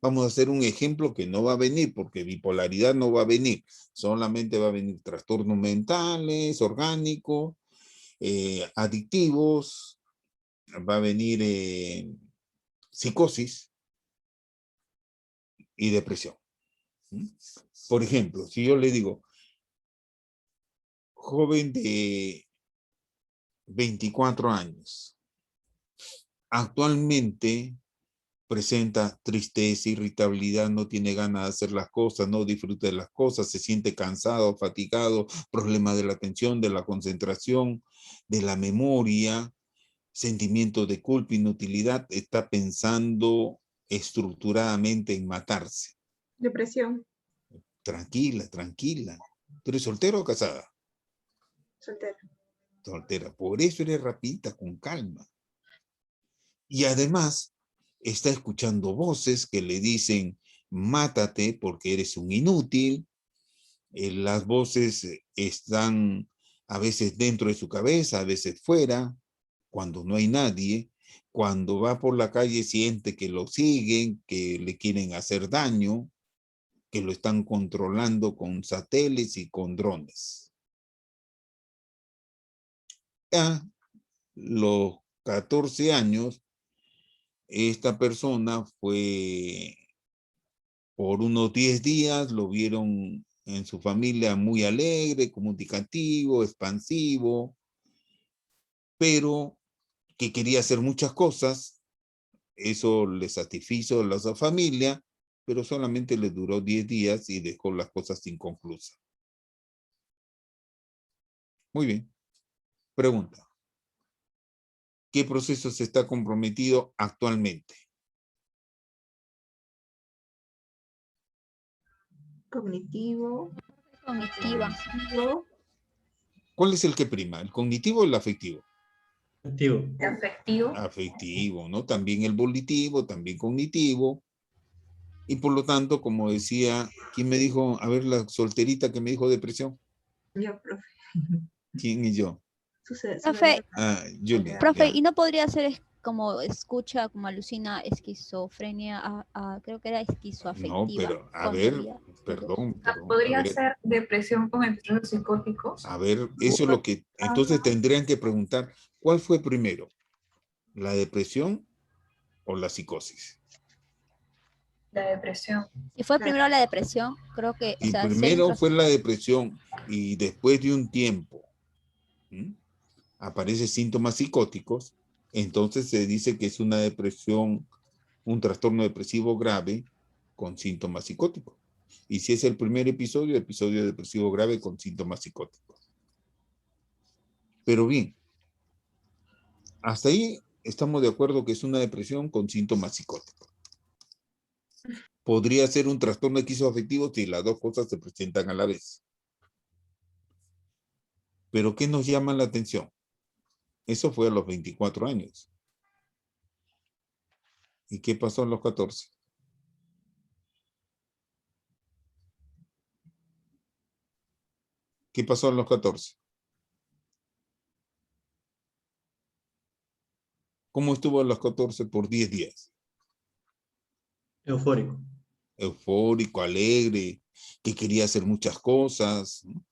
Vamos a hacer un ejemplo que no va a venir, porque bipolaridad no va a venir. Solamente va a venir trastornos mentales, orgánicos, adictivos, va a venir psicosis y depresión. Por ejemplo, si yo le digo, joven de 24 años, actualmente presenta tristeza, irritabilidad, no tiene ganas de hacer las cosas, no disfruta de las cosas, se siente cansado, fatigado, problemas de la atención, de la concentración, de la memoria, sentimiento de culpa, inutilidad, está pensando estructuradamente en matarse. Depresión. Tranquila, tranquila. ¿Tú eres soltera o casada? Soltera. Soltera. Por eso eres rapidita, con calma. Y además está escuchando voces que le dicen, mátate porque eres un inútil. Las voces están a veces dentro de su cabeza, a veces fuera, cuando no hay nadie. Cuando va por la calle siente que lo siguen, que le quieren hacer daño, que lo están controlando con satélites y con drones. A los 14 años, esta persona fue por unos 10 días, lo vieron en su familia muy alegre, comunicativo, expansivo, pero que quería hacer muchas cosas. Eso le satisfizo a la familia, pero solamente le duró 10 días y dejó las cosas inconclusas. Muy bien. Pregunta. ¿Qué proceso se está comprometido actualmente? Cognitivo. Cognitiva. Afectivo. ¿Cuál es el que prima? ¿El cognitivo o el afectivo? Activo. Afectivo. Afectivo, ¿no? También el volitivo, también cognitivo. Y por lo tanto, como decía, ¿quién me dijo? A ver, la solterita que me dijo depresión. Yo, profe. ¿Quién y yo? Profe, Ah, Julia. profe, Ya. ¿y no podría ser como escucha, como alucina, esquizofrenia, creo que era No, esquizoafectiva? pero, a ver, Comería los dos. perdón, a Podría ver, ser depresión con episodios psicóticos. a ver, eso es lo que, entonces tendrían que preguntar, ¿cuál fue primero? ¿La depresión o la psicosis? La depresión. Si fue primero la depresión, creo que, o Si sea, si hay un primero fue la depresión y después de un tiempo aparecen síntomas psicóticos, entonces se dice que es una depresión, un trastorno depresivo grave con síntomas psicóticos. Y si es el primer episodio depresivo grave con síntomas psicóticos. Pero bien, hasta ahí estamos de acuerdo que es una depresión con síntomas psicóticos. Podría ser un trastorno esquizoafectivo si las dos cosas se presentan a la vez. Pero ¿qué nos llama la atención? Eso fue a los 24 años. ¿Y qué pasó a los 14? ¿Qué pasó a los 14? ¿Cómo estuvo a los 14 por 10 días? Eufórico. Eufórico, alegre, que quería hacer muchas cosas, ¿no?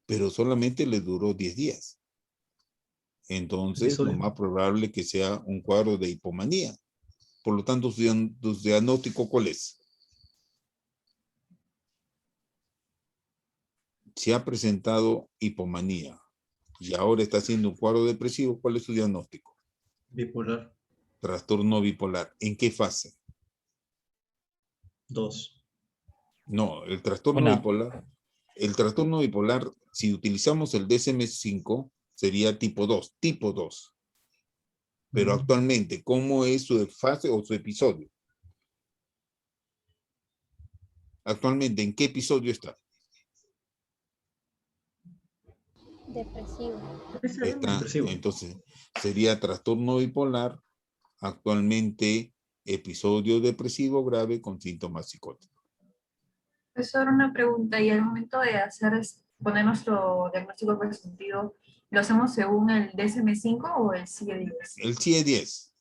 Pero solamente le duró 10 días. Entonces, lo Episodio. más probable que sea un cuadro de hipomanía. Por lo tanto, su diagnóstico, ¿cuál es? Si ha presentado hipomanía y ahora está haciendo un cuadro depresivo, ¿cuál es su diagnóstico? Bipolar. Trastorno bipolar. ¿En qué fase? 2. No, el trastorno bipolar, si utilizamos el DSM-5, sería tipo 2, tipo 2. Pero actualmente, ¿cómo es su fase o su episodio? Actualmente, ¿en qué episodio está? Depresivo. Depresivo. Entonces, sería trastorno bipolar, actualmente episodio depresivo grave con síntomas psicóticos. Profesor, una pregunta, y al momento de poner nuestro diagnóstico presuntivo, ¿lo hacemos según el DSM-5 o el CIE-10? El CIE-10.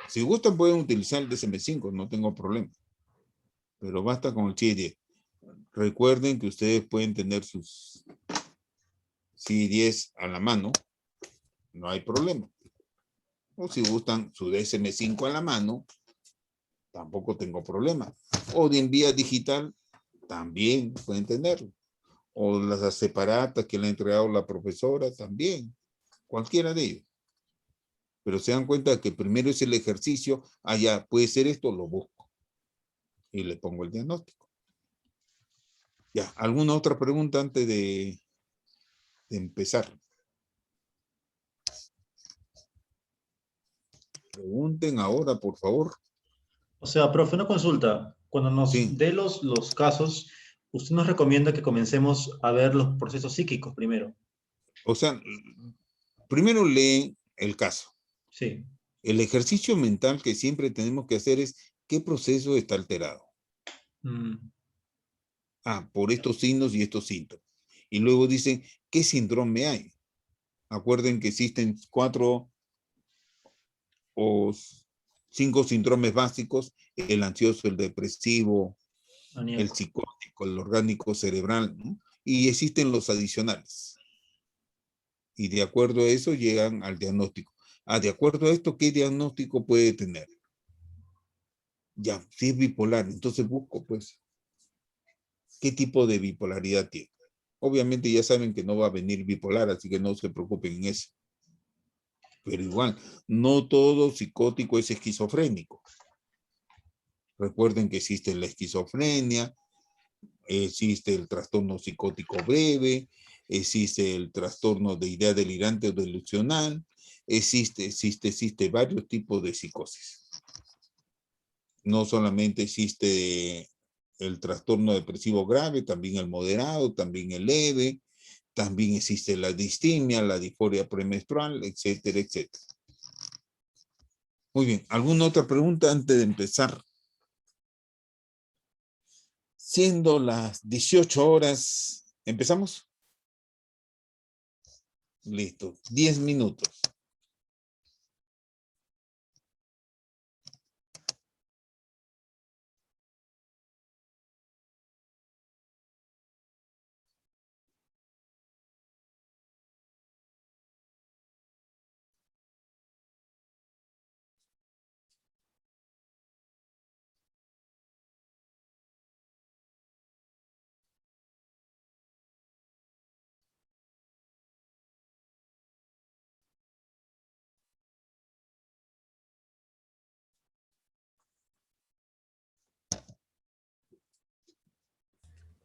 Si gustan pueden utilizar el DSM-5, no tengo problema. Pero basta con el CIE-10. Recuerden que ustedes pueden tener sus CIE-10 a la mano, no hay problema. O si gustan su DSM-5 a la mano, tampoco tengo problema. O de en vía digital, también pueden tenerlo. O las separatas que le ha entregado la profesora, también. Cualquiera de ellos. Pero se dan cuenta que primero es el ejercicio. Ya puede ser esto, lo busco. Y le pongo el diagnóstico. Ya, ¿alguna otra pregunta antes de empezar? Pregunten ahora, por favor. O sea, profe, una consulta. Cuando nos Sí. dé los casos, usted nos recomienda que comencemos a ver los procesos psíquicos primero. O sea, primero leen el caso. Sí. El ejercicio mental que siempre tenemos que hacer es ¿qué proceso está alterado? Mm, Por estos signos y estos síntomas. Y luego dicen, ¿qué síndrome hay? Acuerden que existen 4 o 5 síndromes básicos, el ansioso, el depresivo, el maníaco. psicótico, el orgánico cerebral, ¿no? Y existen los adicionales. Y de acuerdo a eso llegan al diagnóstico. De acuerdo a esto, ¿qué diagnóstico puede tener? Ya, si es bipolar, entonces busco, pues, ¿qué tipo de bipolaridad tiene? Obviamente ya saben que no va a venir bipolar, así que no se preocupen en eso. Pero igual, no todo psicótico es esquizofrénico. Recuerden que existe la esquizofrenia, existe el trastorno psicótico breve, existe el trastorno de idea delirante o delusional, existe varios tipos de psicosis. No solamente existe el trastorno depresivo grave, también el moderado, también el leve, también existe la distimia, la disforia premenstrual, etcétera, etcétera. Muy bien, ¿alguna otra pregunta antes de empezar? Siendo las 18 horas, ¿empezamos? Listo, 10 minutos.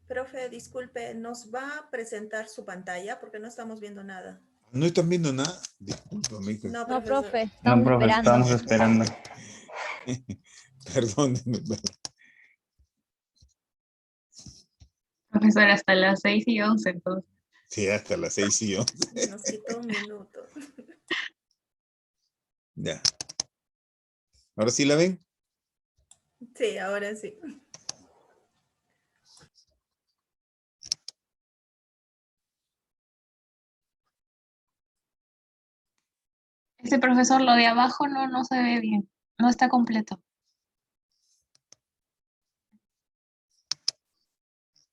Profe, disculpe, ¿nos va a presentar su pantalla? Porque no estamos viendo nada. ¿No están viendo nada? Discúlpame. No, No, profesor. profe, No, estamos profe, esperando. estamos esperando. Perdónenme. Profesor, hasta las 6:11, entonces. Sí, hasta las 6:11. Nos quitó un minuto. Ya. ¿Ahora sí la ven? Sí, ahora sí. Este profesor, lo de abajo no se ve bien, no está completo.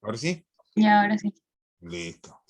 ¿Ahora sí? Ya, ahora sí. Listo.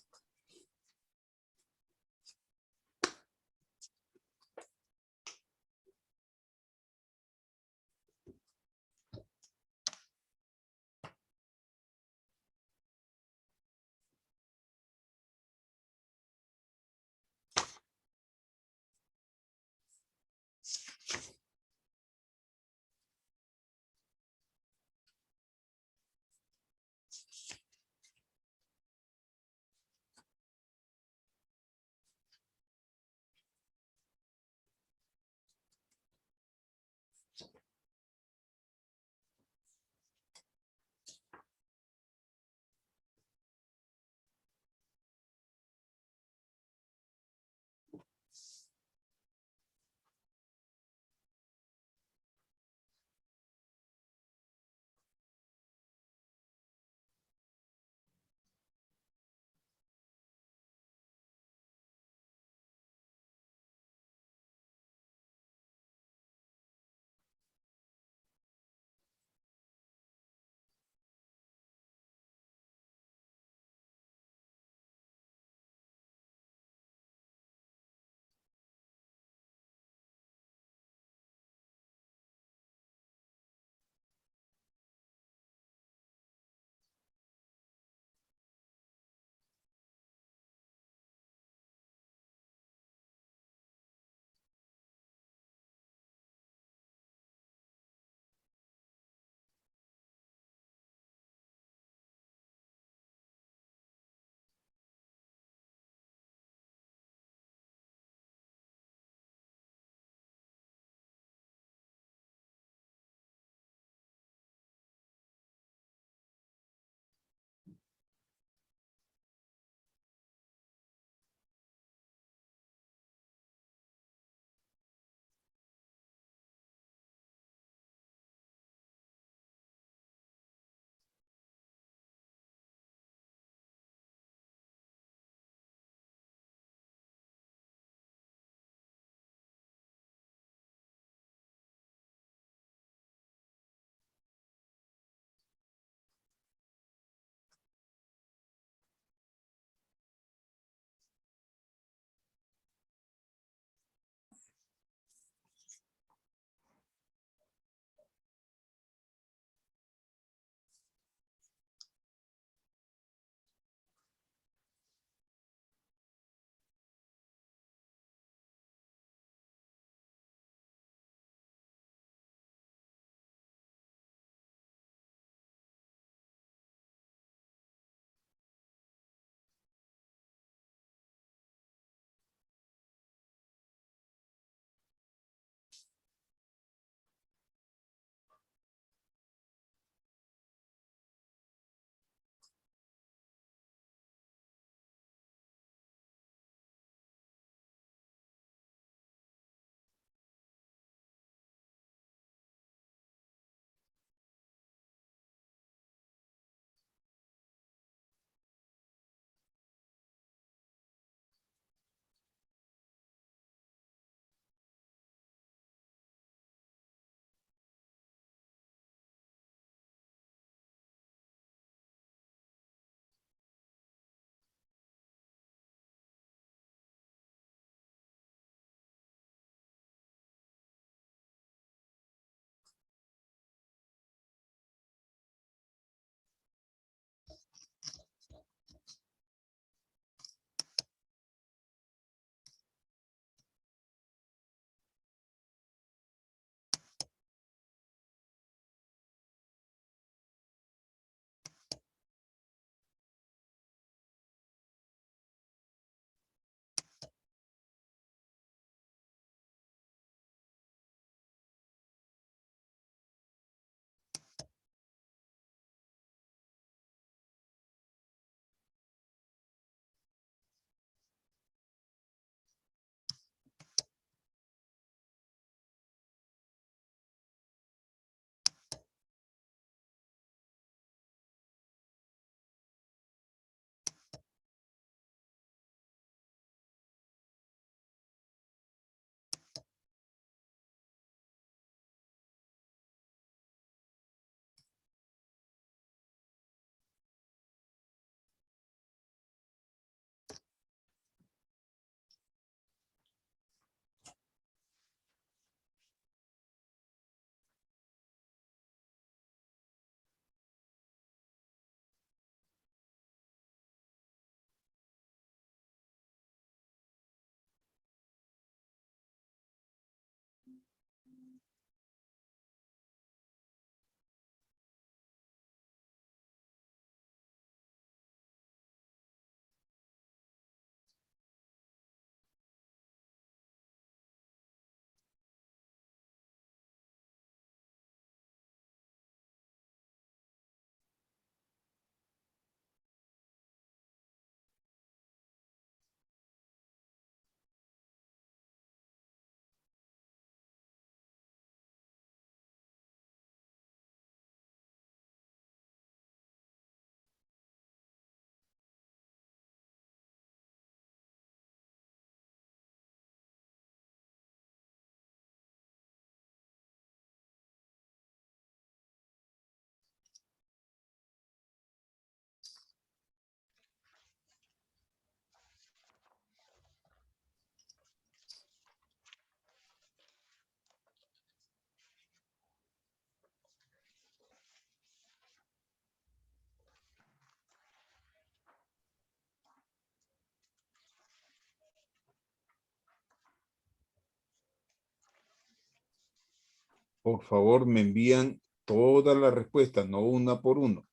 Por favor, me envían todas las respuestas, no una por uno.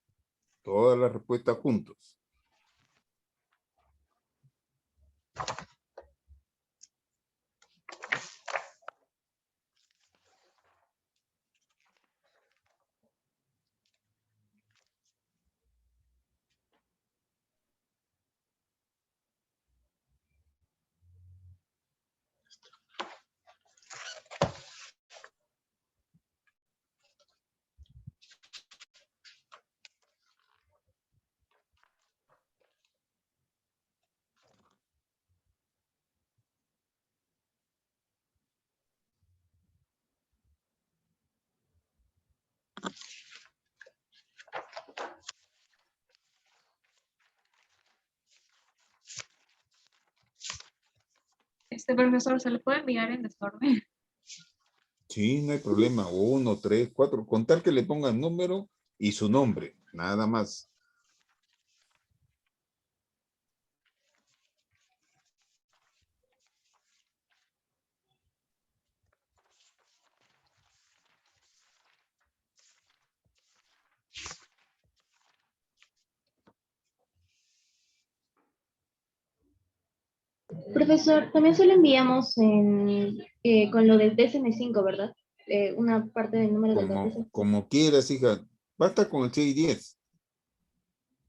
Todas las respuestas juntos. Este profesor se le puede enviar en desorden. Sí, no hay problema. 1, 3, 4. Contar que le pongan número y su nombre. Nada más. Profesor, también se lo enviamos con lo del DSM-5, ¿verdad? Una parte del número del DSM. Como quieras, hija. Basta con el 6 y 10.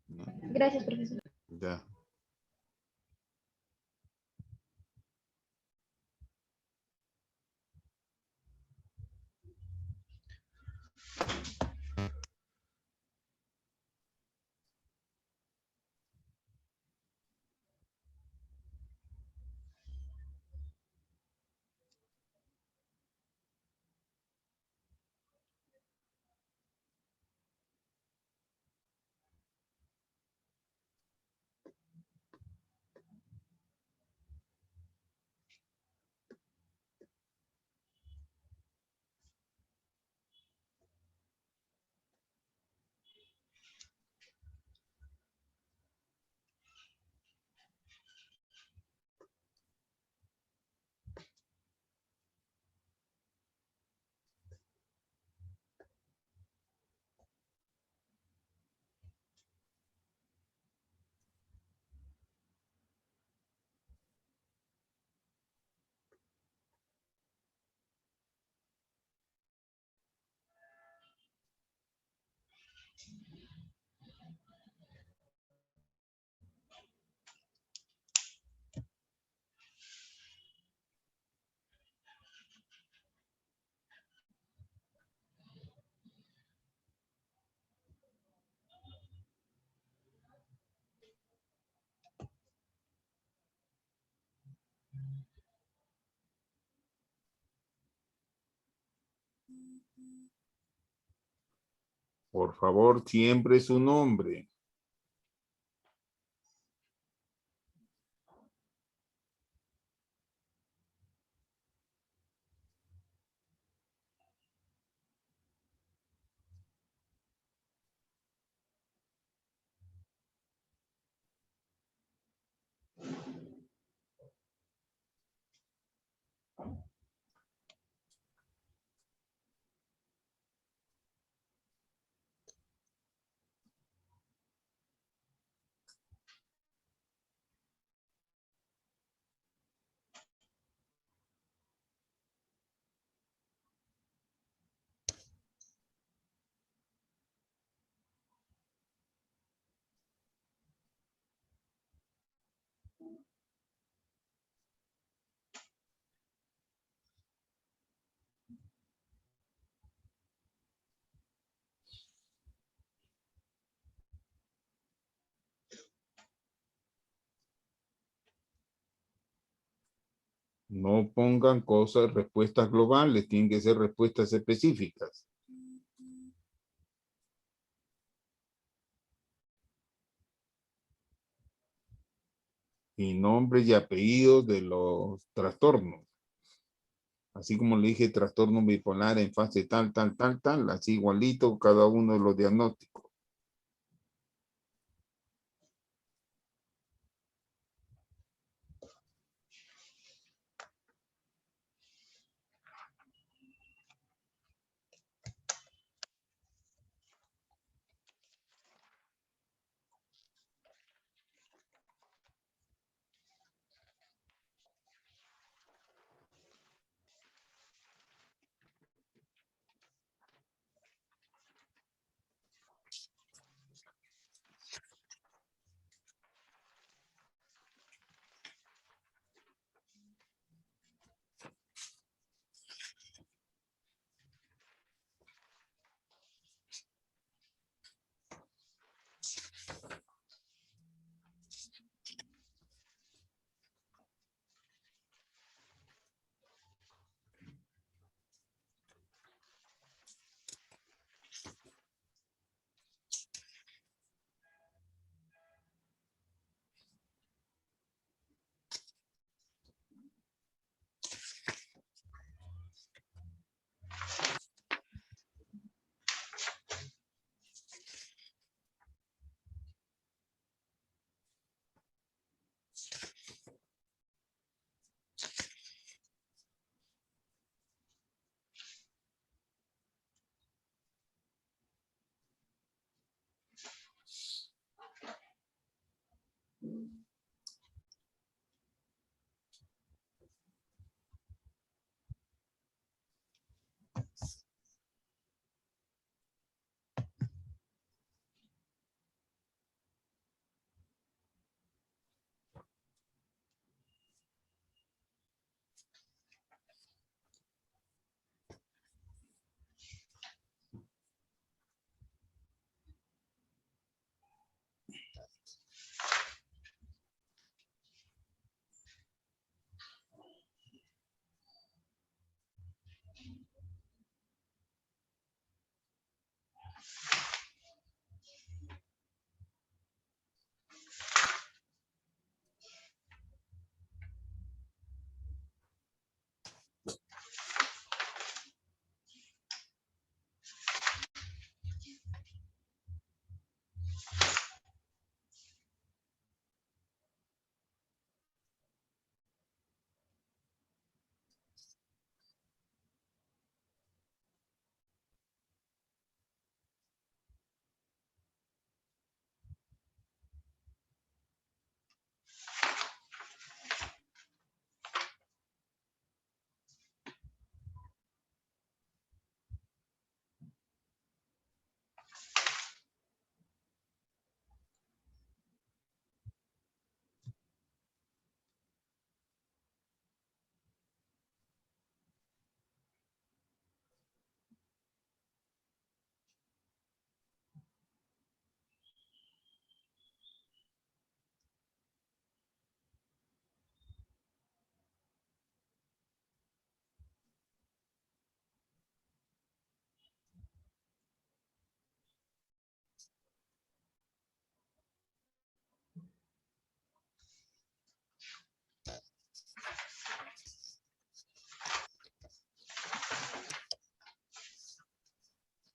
¿No? Gracias, profesor. Ya. Por favor, siempre su nombre. No pongan cosas, respuestas globales, tienen que ser respuestas específicas. Y nombres y apellidos de los trastornos. Así como le dije, trastorno bipolar en fase tal, así igualito cada uno de los diagnósticos.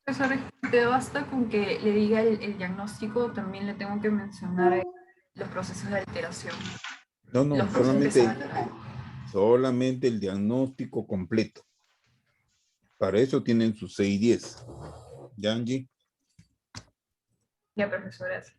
Profesor, ¿te basta con que le diga el diagnóstico? También le tengo que mencionar los procesos de alteración. No, no, Los procesos que se van a solamente, alterar. solamente el diagnóstico completo. Para eso tienen sus 6 y 10. ¿Ya, Angie? Ya, profesor, gracias.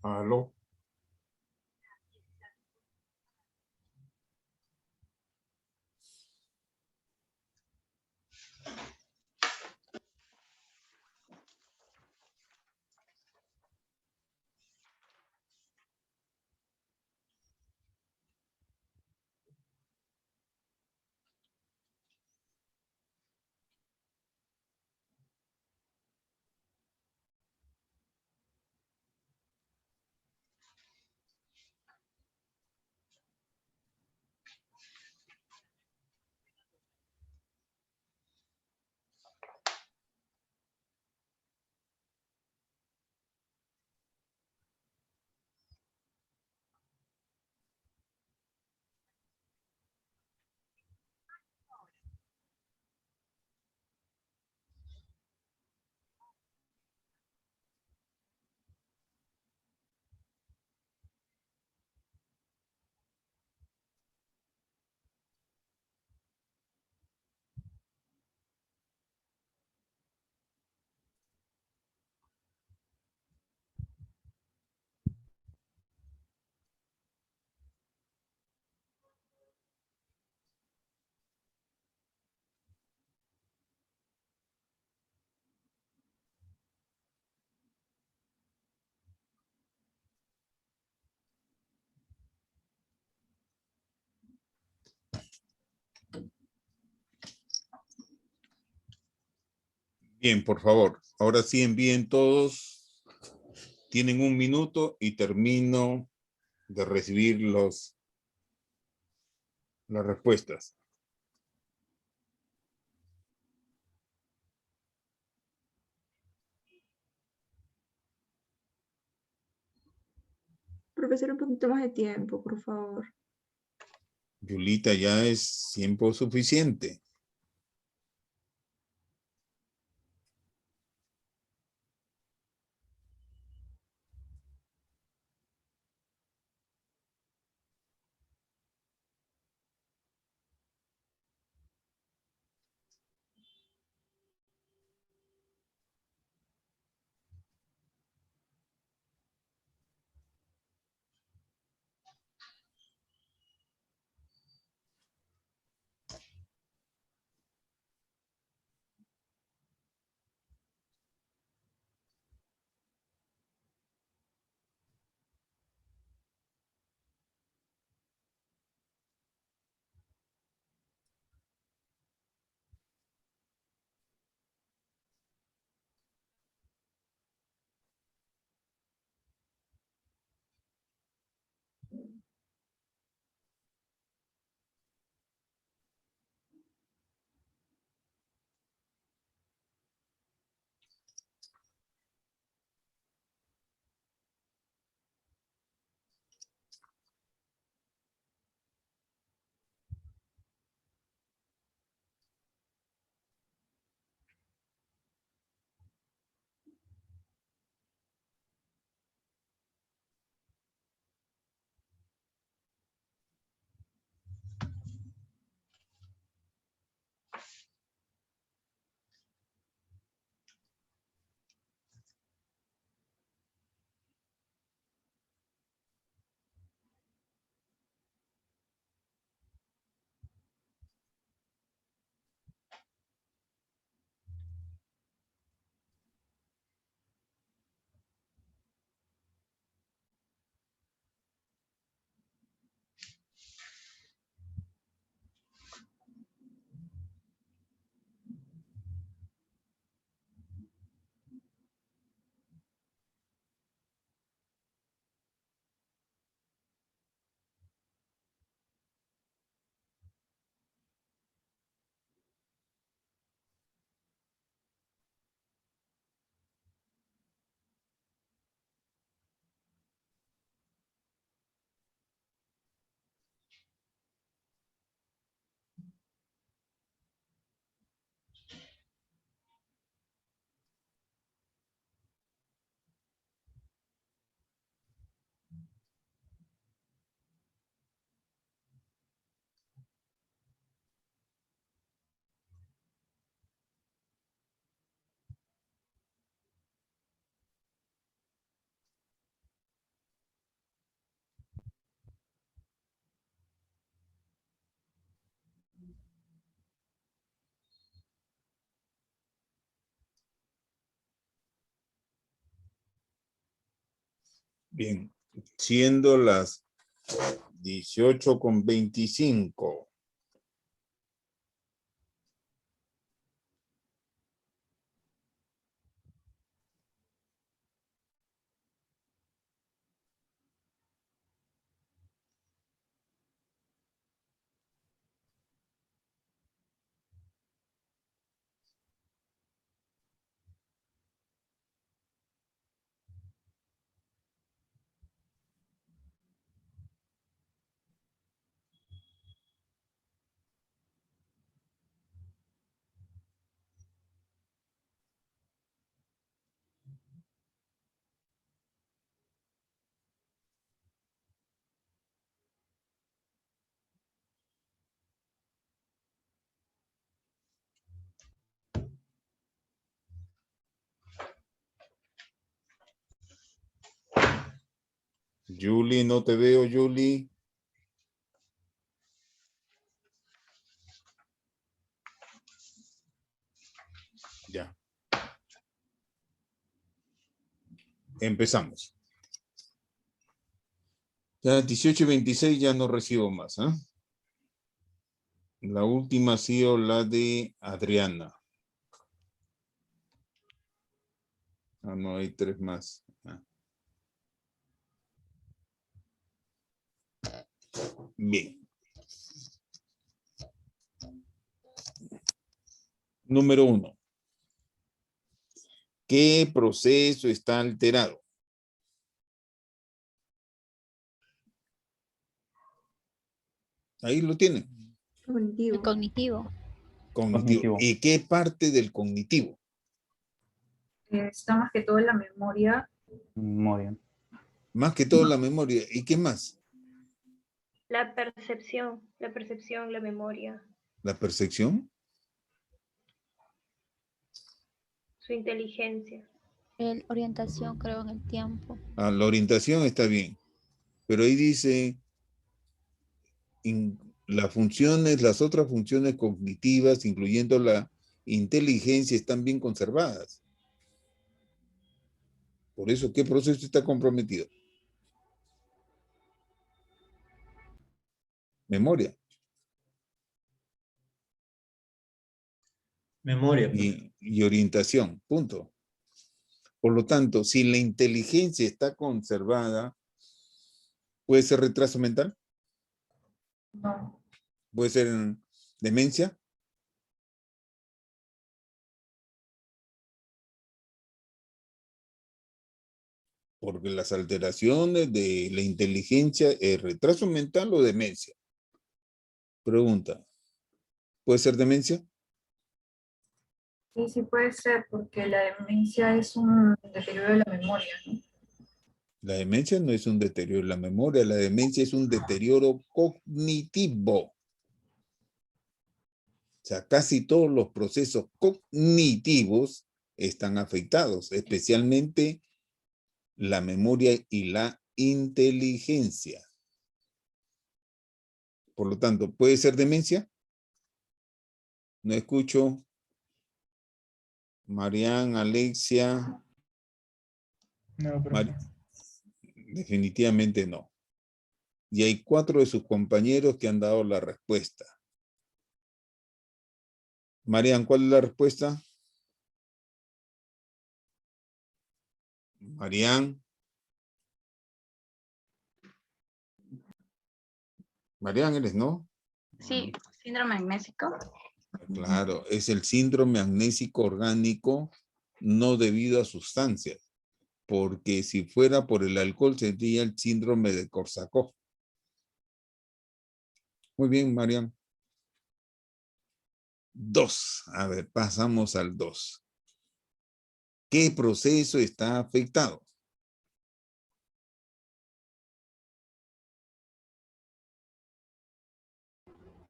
Aló. Bien, por favor. Ahora sí envíen todos. Tienen 1 minuto y termino de recibir las respuestas. Profesor, un poquito más de tiempo, por favor. Yulita, ya es tiempo suficiente. Bien, siendo las 18:25. Julie, no te veo, Julie. Ya. Empezamos. Ya 18:26 ya no recibo más, ¿ah? La última ha sido la de Adriana. Ah, no, hay 3 más. Ah. Bien. Número 1. ¿Qué proceso está alterado? Ahí lo tienen. Cognitivo. El cognitivo. Cognitivo. ¿Y qué parte del cognitivo? Está más que todo en la memoria. Memoria. Más que todo la memoria. ¿Y qué más? La percepción, la memoria, ¿La percepción? su inteligencia. El orientación, creo, en el tiempo. Ah, la orientación está bien. Pero ahí dice las funciones, las otras funciones cognitivas, incluyendo la inteligencia, están bien conservadas. Por eso, ¿qué proceso está comprometido? Memoria. Memoria. Y orientación, punto. Por lo tanto, si la inteligencia está conservada, ¿puede ser retraso mental? No. ¿Puede ser demencia? Porque las alteraciones de la inteligencia es retraso mental o demencia. Pregunta, ¿puede ser demencia? Sí, sí puede ser, porque la demencia es un deterioro de la memoria, ¿no? La demencia no es un deterioro de la memoria, la demencia es un deterioro cognitivo. O sea, casi todos los procesos cognitivos están afectados, especialmente la memoria y la inteligencia. Por lo tanto, ¿puede ser demencia? No escucho. Marian, Alexia. No, profe. Definitivamente no. Y hay 4 de sus compañeros que han dado la respuesta. Marian, ¿cuál es la respuesta? Marian. Marian, ¿eres no? Sí, síndrome amnésico. Claro, es el síndrome amnésico orgánico no debido a sustancias, porque si fuera por el alcohol sería el síndrome de Korsakoff. Muy bien, Marian. 2. A ver, pasamos al 2. ¿Qué proceso está afectado?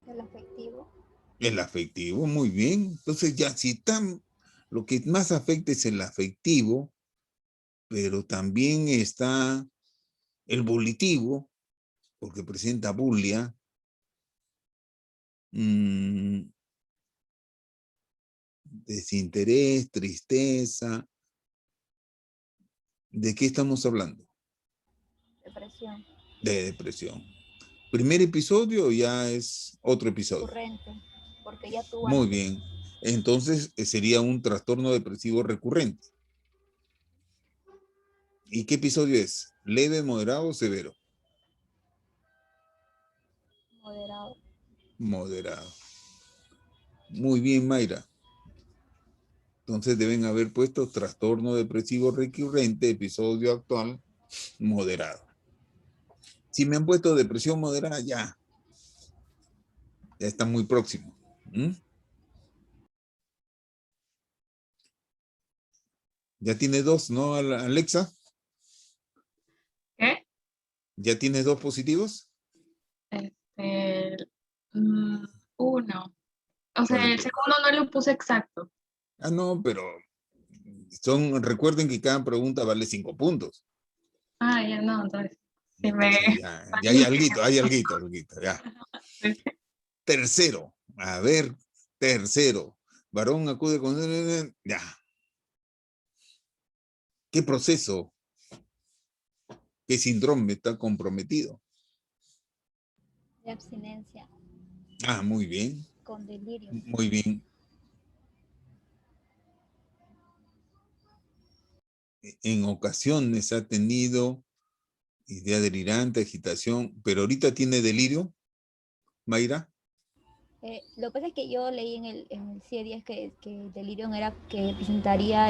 El afectivo. El afectivo, muy bien. Entonces ya si están, lo que más afecta es el afectivo, pero también está el volitivo, porque presenta bulia. Desinterés, tristeza. ¿De qué estamos hablando? depresión. De depresión. ¿Primer episodio o ya es otro episodio? Recurrente, porque ya tuvo Muy antes. bien. Entonces sería un trastorno depresivo recurrente. ¿Y qué episodio es? ¿Leve, moderado o severo? Moderado. Moderado. Muy bien, Mayra. Entonces deben haber puesto trastorno depresivo recurrente, episodio actual, moderado. Si me han puesto depresión moderada, ya está muy próximo. Ya tiene 2, ¿no, Alexa? ¿Qué? ¿Ya tienes 2 positivos? Uno. O sea, Vale, el segundo no lo puse exacto. no, pero recuerden que cada pregunta vale 5 puntos. Ya no, entonces. Si me... Entonces ya hay alguito, ya. Tercero, a ver, tercero. Varón acude con... Ya. ¿Qué proceso? ¿Qué síndrome está comprometido? De abstinencia. Muy bien. Con delirio. Muy bien. En ocasiones ha tenido idea delirante, agitación, pero ahorita tiene delirio, Mayra. Lo que pasa es que yo leí en el CIE-10 que el delirio era que presentaría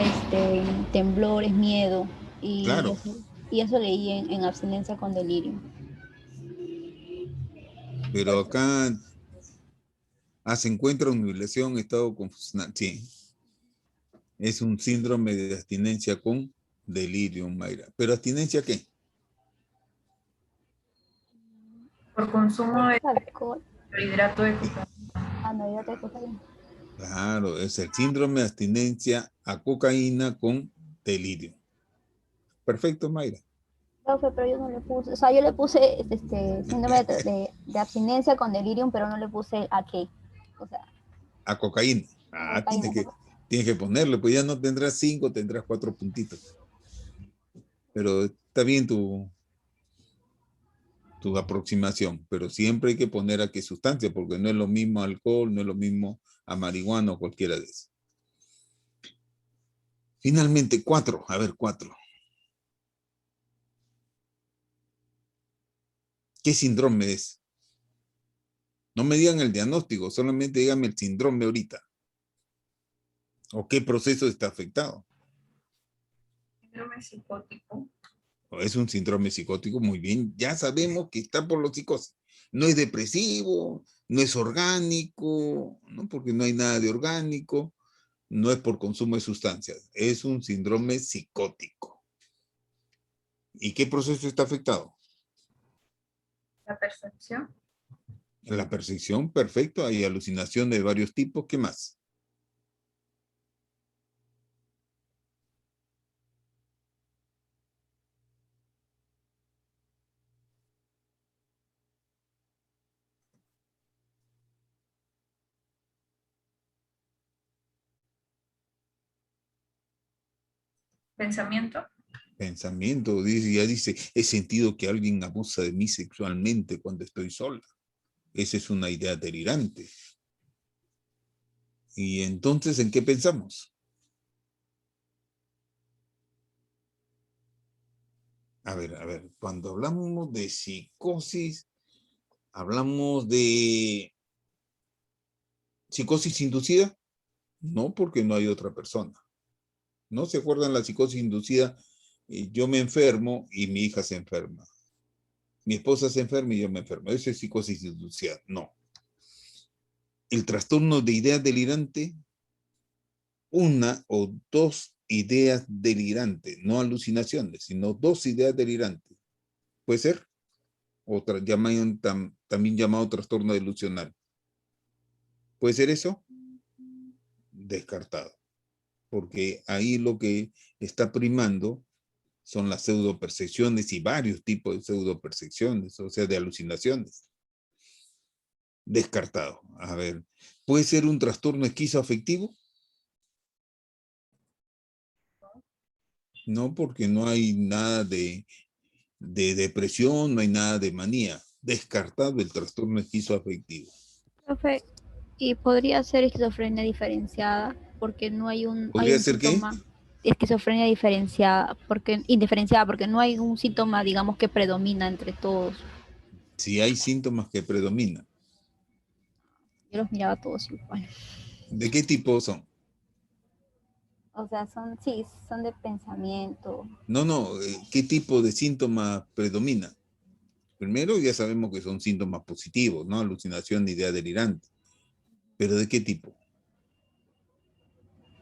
temblores, miedo, Claro. y eso leí en abstinencia con delirio. Pero acá se encuentra una nublación, estado confusional. Sí. Es un síndrome de abstinencia con delirio, Mayra. ¿Pero abstinencia qué? Por consumo de alcohol. Hidrato de cocaína. No, hidrato de cocaína. Claro, es el síndrome de abstinencia a cocaína con delirio. Perfecto, Mayra. Profe, pero yo no le puse, o sea, yo le puse síndrome de abstinencia con delirium, pero no le puse a qué. O sea, a cocaína. Tienes que ponerle, pues ya no tendrás 5, tendrás 4 puntitos. Pero está bien tu aproximación, pero siempre hay que poner a qué sustancia, porque no es lo mismo alcohol, no es lo mismo a marihuana o cualquiera de esos. Finalmente, 4. A ver, 4. ¿Qué síndrome es? No me digan el diagnóstico, solamente díganme el síndrome ahorita. ¿O qué proceso está afectado? Síndrome psicótico. Es un síndrome psicótico, muy bien. Ya sabemos que está por los psicosis. No es depresivo, no es orgánico, ¿no? Porque no hay nada de orgánico, no es por consumo de sustancias. Es un síndrome psicótico. ¿Y qué proceso está afectado? La percepción. La percepción, perfecto. Hay alucinación de varios tipos. ¿Qué más? Pensamiento. Pensamiento, ya dice, he sentido que alguien abusa de mí sexualmente cuando estoy sola. Esa es una idea delirante. Y entonces, ¿en qué pensamos? A ver, cuando hablamos de psicosis, hablamos de psicosis inducida. No, porque no hay otra persona. ¿No se acuerdan la psicosis inducida? Yo me enfermo y mi hija se enferma. Mi esposa se enferma y yo me enfermo. Eso es psicosis inducida. No. El trastorno de idea delirante, una o dos ideas delirantes, no alucinaciones, sino 2 ideas delirantes. ¿Puede ser? Otra, también llamado trastorno delusional. ¿Puede ser eso? Descartado. Porque ahí lo que está primando son las pseudopercepciones y varios tipos de pseudopercepciones, o sea, de alucinaciones. Descartado. A ver, ¿puede ser un trastorno esquizoafectivo? No, porque no hay nada de de depresión, no hay nada de manía. Descartado el trastorno esquizoafectivo. Profe, y podría ser esquizofrenia diferenciada, porque no hay un, hay ¿Podría un ser qué? síntoma. Esquizofrenia diferenciada, porque, indiferenciada, porque no hay un síntoma, digamos, que predomina entre todos. Si hay síntomas que predominan. Yo los miraba todos igual. ¿De qué tipo son? O sea, son, sí, son de pensamiento. No, ¿qué tipo de síntoma predomina? Primero ya sabemos que son síntomas positivos, ¿no? Alucinación, idea delirante. ¿Pero de qué tipo?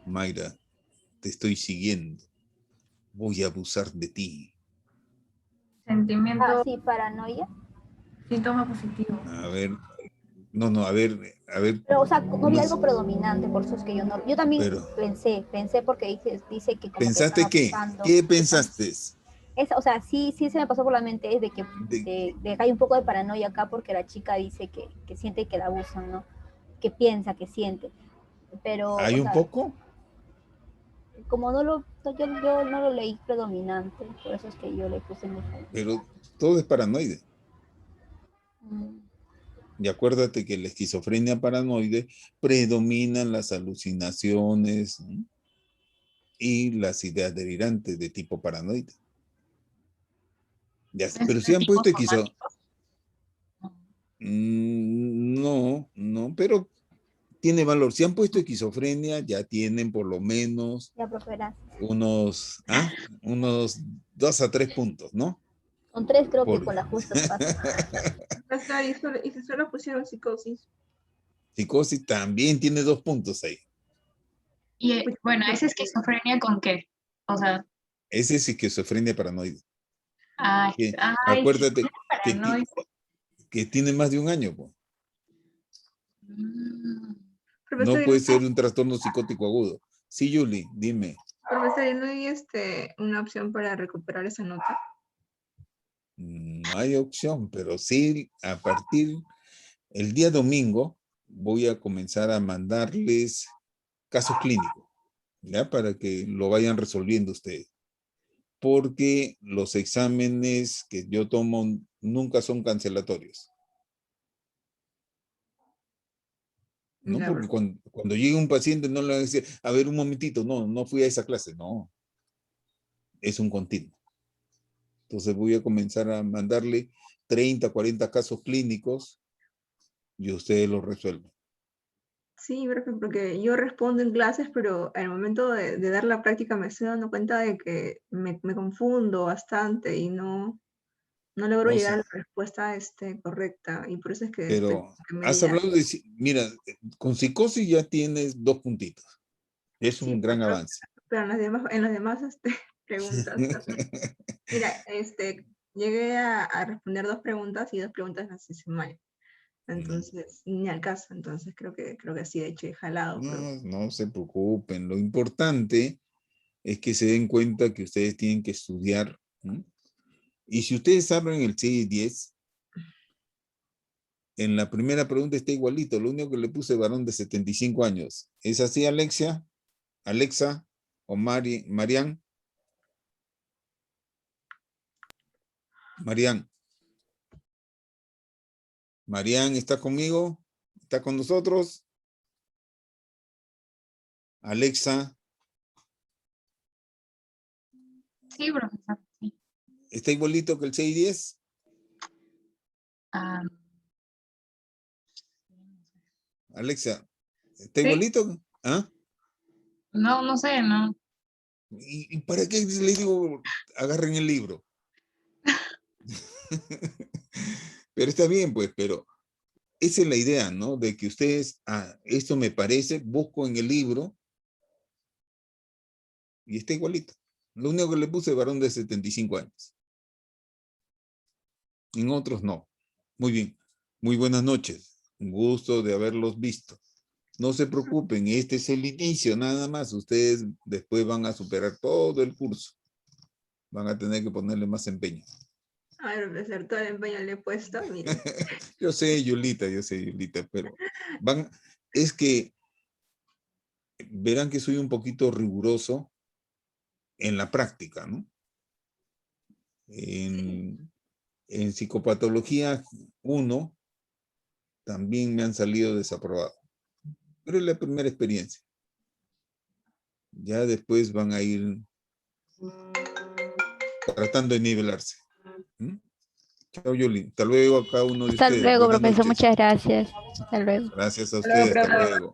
Mayra, te estoy siguiendo. Voy a abusar de ti. Sentimiento, Ah, sí, paranoia. síntoma positivo. A ver, no, a ver. Pero, o sea, no ¿cómo había es? algo predominante, por eso es que yo no. Yo también Pero, pensé porque dice que como que ¿pensaste estaba qué? pasando. ¿Qué pensaste? O sea, sí se me pasó por la mente es de que De- de que hay un poco de paranoia acá porque la chica dice que siente que la abusan, ¿no? Que piensa, que siente. Pero, ¿Hay o un sea, poco? como yo no lo leí predominante, por eso es que yo le puse mi fe. Pero todo es paranoide. Mm. Y acuérdate que la esquizofrenia paranoide predominan las alucinaciones, ¿no? Y las ideas delirantes de tipo paranoide. Ya, pero si han puesto no, pero tiene valor. Si han puesto esquizofrenia, ya tienen por lo menos Ya, profe, gracias. unos 2 a 3 puntos, ¿no? Con 3 creo que Por... con la justa pasa. Y si solo pusieron psicosis. Psicosis también tiene 2 puntos ahí. Y bueno, ¿es esquizofrenia con qué? O sea, Ese es esquizofrenia paranoide. ay, Acuérdate paranoia. que tiene más de un año, pues. Profesor, No puede ser un trastorno psicótico agudo. Sí, Julie, dime. profesor, ¿y no hay una opción para recuperar esa nota? No hay opción, pero sí, a partir el día domingo voy a comenzar a mandarles casos clínicos, ¿ya? Para que lo vayan resolviendo ustedes. Porque los exámenes que yo tomo nunca son cancelatorios. ¿No? Ya, Porque cuando llegue un paciente no le van a decir, a ver, un momentito, no fui a esa clase. No, es un continuo. Entonces voy a comenzar a mandarle 30, 40 casos clínicos y ustedes los resuelven. sí, profe, porque yo respondo en clases, pero al momento de dar la práctica me estoy dando cuenta de que me confundo bastante y no logro O llegar a sea, la respuesta correcta. Y por eso es que estoy pero como que has media. hablado de, mira, con psicosis ya tienes 2 puntitos. Es Sí, un gran avance. pero en las demás preguntas. Mira, llegué a responder 2 preguntas y 2 preguntas las hice mal. Entonces, ni al caso. Entonces creo que así de hecho he jalado. Pero... No se preocupen. Lo importante es que se den cuenta que ustedes tienen que estudiar, ¿no? Y si ustedes abren el CI10, en la primera pregunta está igualito. Lo único que le puse varón de 75 años. ¿Es así, Alexa o Marian? Marian, ¿está conmigo? ¿Está con nosotros? Alexa, Sí, profesor. Sí. ¿está igualito que el 610? Ah, Alexa, ¿está ¿sí? igualito? ¿Ah? No sé, no. ¿Y para qué les digo, agarren el libro? Pero está bien, pues, pero esa es la idea, ¿no? De que ustedes, esto me parece, busco en el libro y está igualito. Lo único que le puse es varón de 75 años. En otros no. Muy bien. Muy buenas noches. Un gusto de haberlos visto. No se preocupen, este es el inicio nada más. Ustedes después van a superar todo el curso. Van a tener que ponerle más empeño. Ay, profesor, todo el empeño le he puesto, mire. Yo sé, Yulita, pero es que verán que soy un poquito riguroso en la práctica, ¿no? En psicopatología 1 también me han salido desaprobados. Pero es la primera experiencia. Ya después van a ir tratando de nivelarse. ¿Mm? Chao, Yoli. Hasta luego a cada uno de Hasta ustedes. luego, Buenas profesor. noches. Muchas gracias. Hasta luego. Gracias a Hasta luego, ustedes. Hasta profe. luego.